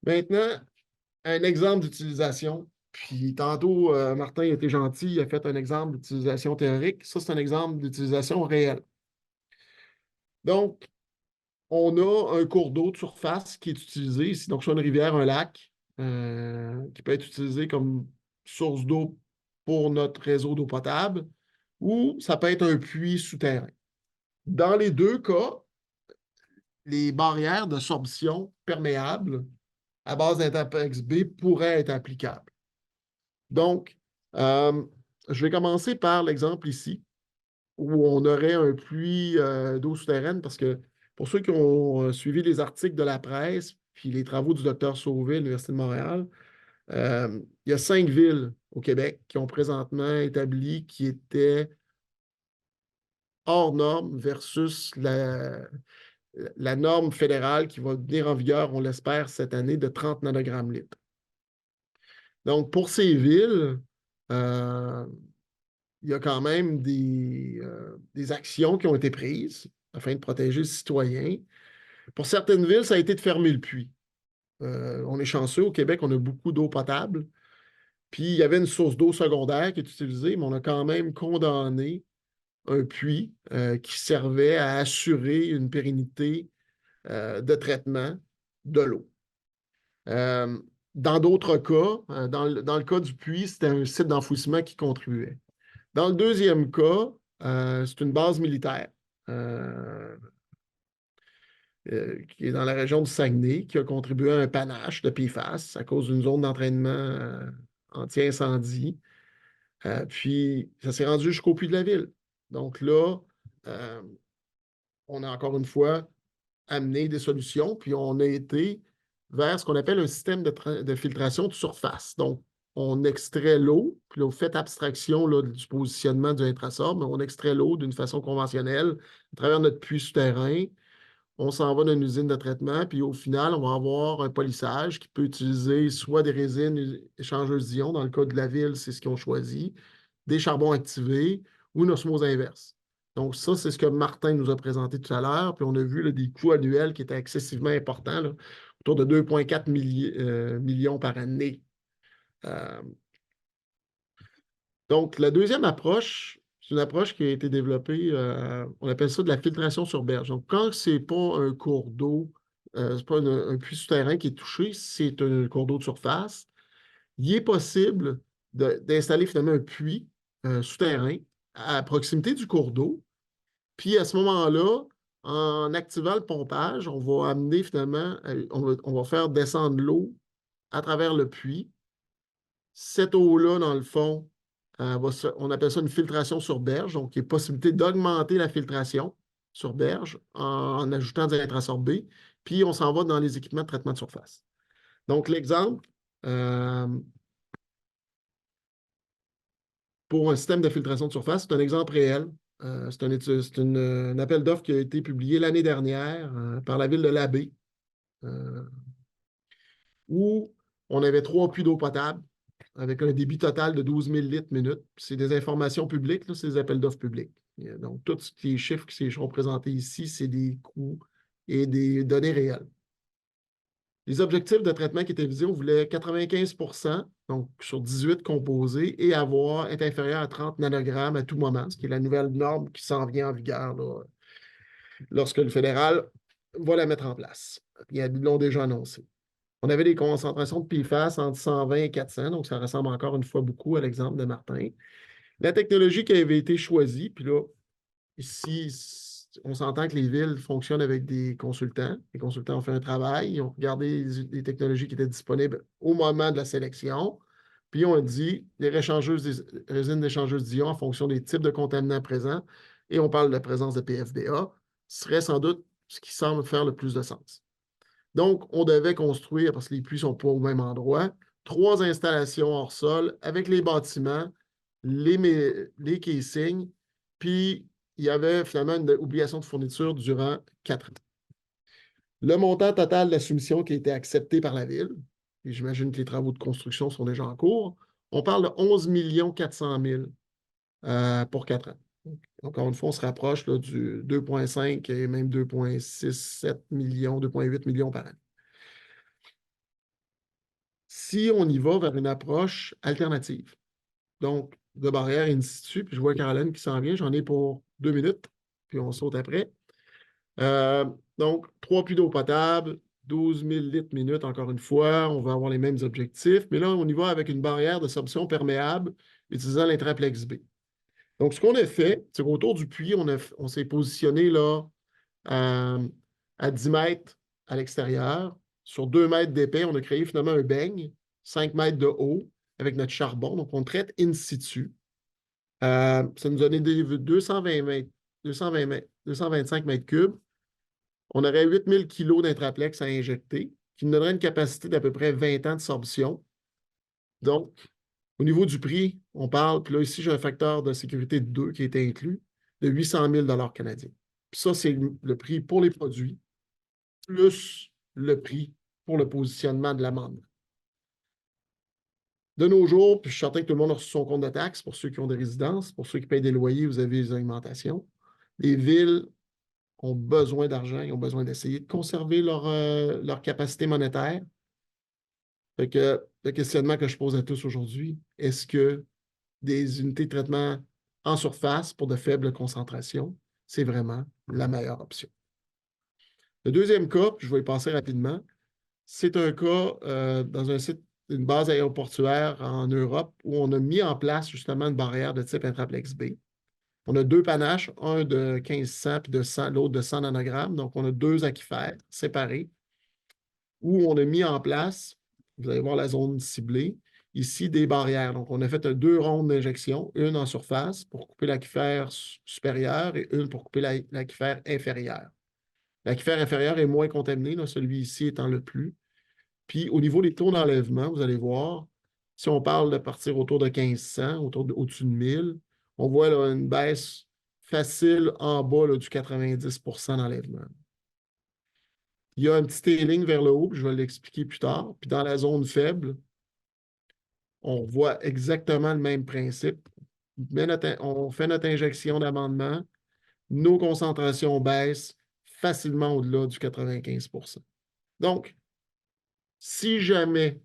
Maintenant, un exemple d'utilisation. Puis tantôt, Martin a été gentil, il a fait un exemple d'utilisation théorique. Ça, c'est un exemple d'utilisation réelle. Donc, on a un cours d'eau de surface qui est utilisé ici. Donc, soit une rivière, un lac, qui peut être utilisé comme source d'eau pour notre réseau d'eau potable, ou ça peut être un puits souterrain. Dans les deux cas, les barrières de sorption perméables à base d'interpex B pourraient être applicables. Donc, je vais commencer par l'exemple ici, où on aurait un puits d'eau souterraine, parce que pour ceux qui ont suivi les articles de la presse, puis les travaux du Dr Sauvé à l'Université de Montréal, il y a 5 villes au Québec qui ont présentement établi qui étaient hors norme versus la norme fédérale qui va venir en vigueur, on l'espère, cette année, de 30 nanogrammes litres. Donc, pour ces villes, il y a quand même des actions qui ont été prises afin de protéger les citoyens. Pour certaines villes, ça a été de fermer le puits. On est chanceux, au Québec, on a beaucoup d'eau potable. Puis, il y avait une source d'eau secondaire qui est utilisée, mais on a quand même condamné un puits qui servait à assurer une pérennité de traitement de l'eau. Dans d'autres cas, dans le cas du puits, c'était un site d'enfouissement qui contribuait. Dans le deuxième cas, c'est une base militaire qui est dans la région du Saguenay, qui a contribué à un panache de PFAS à cause d'une zone d'entraînement anti-incendie. Puis, ça s'est rendu jusqu'au puits de la ville. Donc là, on a encore une fois amené des solutions, puis on a été vers ce qu'on appelle un système de filtration de surface. Donc, on extrait l'eau, puis là, on fait abstraction là, du positionnement du intrasorbe, mais on extrait l'eau d'une façon conventionnelle à travers notre puits souterrain. On s'en va dans une usine de traitement, puis au final, on va avoir un polissage qui peut utiliser soit des résines échangeuses d'ions, dans le cas de la ville, c'est ce qu'ils ont choisi, des charbons activés ou une osmose inverse. Donc ça, c'est ce que Martin nous a présenté tout à l'heure, puis on a vu là, des coûts annuels qui étaient excessivement importants, là, autour de 2,4 millions par année. Donc, la deuxième approche, c'est une approche qui a été développée, on appelle ça de la filtration sur berge. Donc, quand ce n'est pas un cours d'eau, ce n'est pas un puits souterrain qui est touché, c'est un cours d'eau de surface, il est possible d'installer finalement un puits souterrain à proximité du cours d'eau. Puis à ce moment-là, en activant le pompage, on va amener finalement, on va faire descendre l'eau à travers le puits. Cette eau-là, dans le fond, on appelle ça une filtration sur berge, donc il y a possibilité d'augmenter la filtration sur berge en ajoutant des intrasorbés, puis on s'en va dans les équipements de traitement de surface. Donc l'exemple, pour un système de filtration de surface, c'est un exemple réel. C'est un appel d'offres qui a été publié l'année dernière par la ville de Labbé, où on avait 3 puits d'eau potable avec un débit total de 12 000 litres minute. C'est des informations publiques, là, c'est des appels d'offres publics. Donc, tous les chiffres qui sont présentés ici, c'est des coûts et des données réelles. Les objectifs de traitement qui étaient visés, on voulait 95 %, donc sur 18 composés, et être inférieur à 30 nanogrammes à tout moment, ce qui est la nouvelle norme qui s'en vient en vigueur là, lorsque le fédéral va la mettre en place. Ils l'ont déjà annoncé. On avait des concentrations de PFAS entre 120 et 400, donc ça ressemble encore une fois beaucoup à l'exemple de Martin. La technologie qui avait été choisie, puis là, ici, on s'entend que les villes fonctionnent avec des consultants. Les consultants ont fait un travail, ils ont regardé les technologies qui étaient disponibles au moment de la sélection, puis on a dit les résines d'échangeuses d'ions en fonction des types de contaminants présents, et on parle de la présence de PFBA, serait sans doute ce qui semble faire le plus de sens. Donc, on devait construire, parce que les puits ne sont pas au même endroit, 3 installations hors sol avec les bâtiments, les casings, puis il y avait finalement une obligation de fourniture durant 4 ans. Le montant total de la soumission qui a été accepté par la Ville, et j'imagine que les travaux de construction sont déjà en cours, on parle de 11 400 000 pour 4 ans. Donc, encore une fois, on se rapproche là, du 2,5 et même 2,67 millions, 2,8 millions par an. Si on y va vers une approche alternative, donc de barrière in situ, puis je vois Caroline qui s'en vient, j'en ai pour 2 minutes, puis on saute après. Donc, 3 puits d'eau potable, 12 000 litres minute, encore une fois, on va avoir les mêmes objectifs, mais là, on y va avec une barrière de sorption perméable utilisant l'intraplex B. Donc, ce qu'on a fait, c'est qu'autour du puits, on s'est positionné là à 10 mètres à l'extérieur. Sur 2 mètres d'épais, on a créé finalement un beigne, 5 mètres de haut, avec notre charbon. Donc, on traite in situ. Ça nous a donné 225 mètres cubes. On aurait 8000 kg d'intraplex à injecter, qui nous donnerait une capacité d'à peu près 20 ans de sorption. Donc, au niveau du prix, on parle, puis là, ici, j'ai un facteur de sécurité de 2 qui a été inclus, de 800 000 canadiens. Puis ça, c'est le prix pour les produits, plus le prix pour le positionnement de l'amende. De nos jours, puis je suis certain que tout le monde a reçu son compte de taxes pour ceux qui ont des résidences, pour ceux qui payent des loyers, vous avez des augmentations. Les villes ont besoin d'argent, ils ont besoin d'essayer de conserver leur capacité monétaire. Fait que le questionnement que je pose à tous aujourd'hui, est-ce que des unités de traitement en surface pour de faibles concentrations, c'est vraiment la meilleure option? Le deuxième cas, je vais y passer rapidement, c'est un cas dans un site, une base aéroportuaire en Europe où on a mis en place justement une barrière de type intraplex B. On a 2 panaches, un de 1500 puis l'autre de 100 nanogrammes. Donc, on a 2 aquifères séparés où on a mis en place, vous allez voir la zone ciblée, ici des barrières. Donc, on a fait 2 rondes d'injection, une en surface pour couper l'aquifère supérieur et une pour couper l'aquifère inférieur. L'aquifère inférieur est moins contaminé, là, celui ici étant le plus. Puis, au niveau des taux d'enlèvement, vous allez voir, si on parle de partir autour de 1500, au-dessus de 1000, on voit là, une baisse facile en bas là, du 90% d'enlèvement. Il y a un petit tailing vers le haut, puis je vais l'expliquer plus tard. Puis dans la zone faible, on voit exactement le même principe. On fait notre injection d'amendement, nos concentrations baissent facilement au-delà du 95%. Donc, si jamais,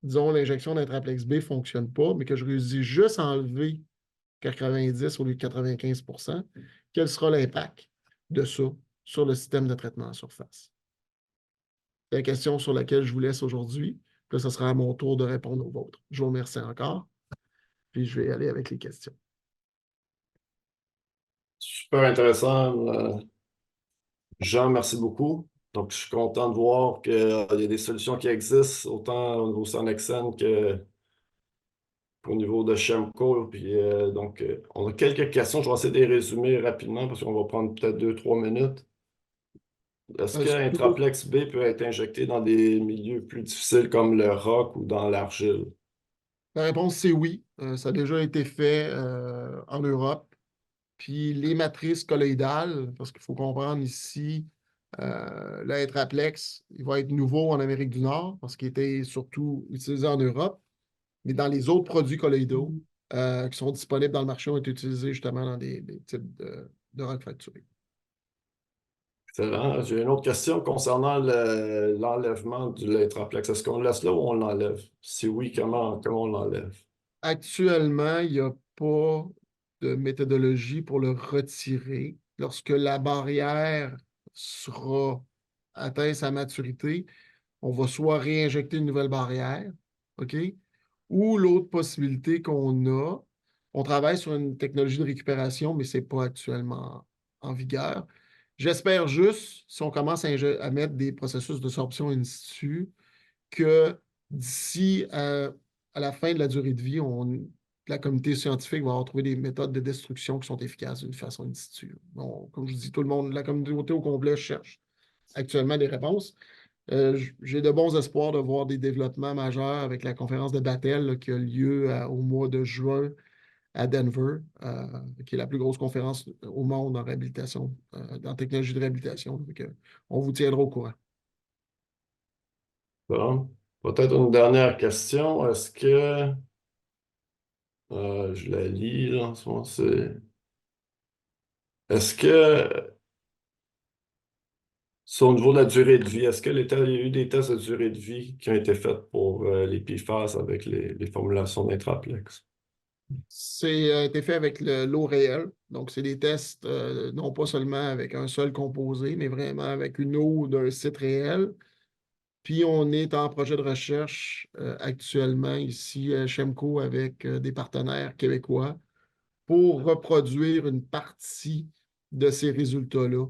disons, l'injection d'intraplex B ne fonctionne pas, mais que je réussis juste à enlever 90 au lieu de 95%, quel sera l'impact de ça sur le système de traitement en surface? C'est la question sur laquelle je vous laisse aujourd'hui. Puis là, ce sera à mon tour de répondre aux vôtres. Je vous remercie encore. Puis je vais aller avec les questions. Super intéressant. Jean, merci beaucoup. Donc, je suis content de voir qu'il y a des solutions qui existent, autant au niveau Sonnexen qu'au niveau de Shemco. Puis, donc, on a quelques questions. Je vais essayer de les résumer rapidement parce qu'on va prendre peut-être 2-3 minutes. Est-ce qu'un Intraplex B peut être injecté dans des milieux plus difficiles comme le roc ou dans l'argile? La réponse, c'est oui. Ça a déjà été fait en Europe. Puis les matrices colloïdales, parce qu'il faut comprendre ici, l'intraplex, il va être nouveau en Amérique du Nord parce qu'il était surtout utilisé en Europe. Mais dans les autres produits colloïdaux qui sont disponibles dans le marché ont été utilisés justement dans des types de roc fracturé. Excellent. J'ai une autre question concernant l'enlèvement de l'intraplex. Est-ce qu'on le laisse là ou on l'enlève? Si oui, comment on l'enlève? Actuellement, il n'y a pas de méthodologie pour le retirer. Lorsque la barrière sera atteinte sa maturité, on va soit réinjecter une nouvelle barrière, OK? Ou l'autre possibilité qu'on a, on travaille sur une technologie de récupération, mais ce n'est pas actuellement en vigueur. J'espère juste, si on commence à mettre des processus de sorption in situ, que d'ici à la fin de la durée de vie, la communauté scientifique va avoir trouvé des méthodes de destruction qui sont efficaces d'une façon in situ. Bon, comme je dis, tout le monde, la communauté au complet cherche actuellement des réponses. J'ai de bons espoirs de voir des développements majeurs avec la conférence de Battelle là, qui a lieu au mois de juin à Denver, qui est la plus grosse conférence au monde en réhabilitation, en technologie de réhabilitation. Donc, on vous tiendra au courant. Bon. Peut-être une dernière question. Est-ce que, je la lis là, en ce moment, est-ce que, au niveau de la durée de vie, est-ce que il y a eu des tests de durée de vie qui ont été faits pour les PFAS avec les formulations d'intraplex? C'est été fait avec l'eau réelle. Donc, c'est des tests non pas seulement avec un seul composé, mais vraiment avec une eau d'un site réel. Puis, on est en projet de recherche actuellement ici à Chemco avec des partenaires québécois pour reproduire une partie de ces résultats-là,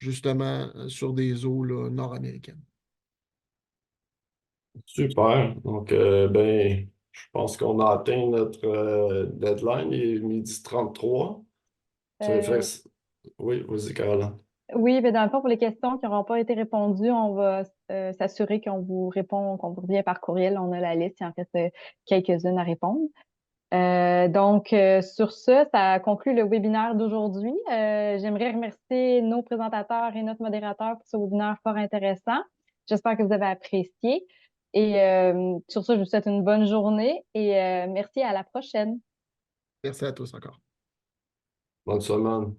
justement sur des eaux là, nord-américaines. Super. Donc, ben, je pense qu'on a atteint notre deadline. Il est 12h33. Ça veut Euh, faire... Oui, vas-y, Caroline. oui, mais dans le fond, pour les questions qui n'auront pas été répondues, on va s'assurer qu'on vous répond, qu'on vous revient par courriel. On a la liste, il en reste quelques-unes à répondre. Donc, sur ce, ça conclut le webinaire d'aujourd'hui. J'aimerais remercier nos présentateurs et notre modérateur pour ce webinaire fort intéressant. J'espère que vous avez apprécié. Et sur ce, je vous souhaite une bonne journée et merci à la prochaine. Merci à tous encore. Bonne semaine.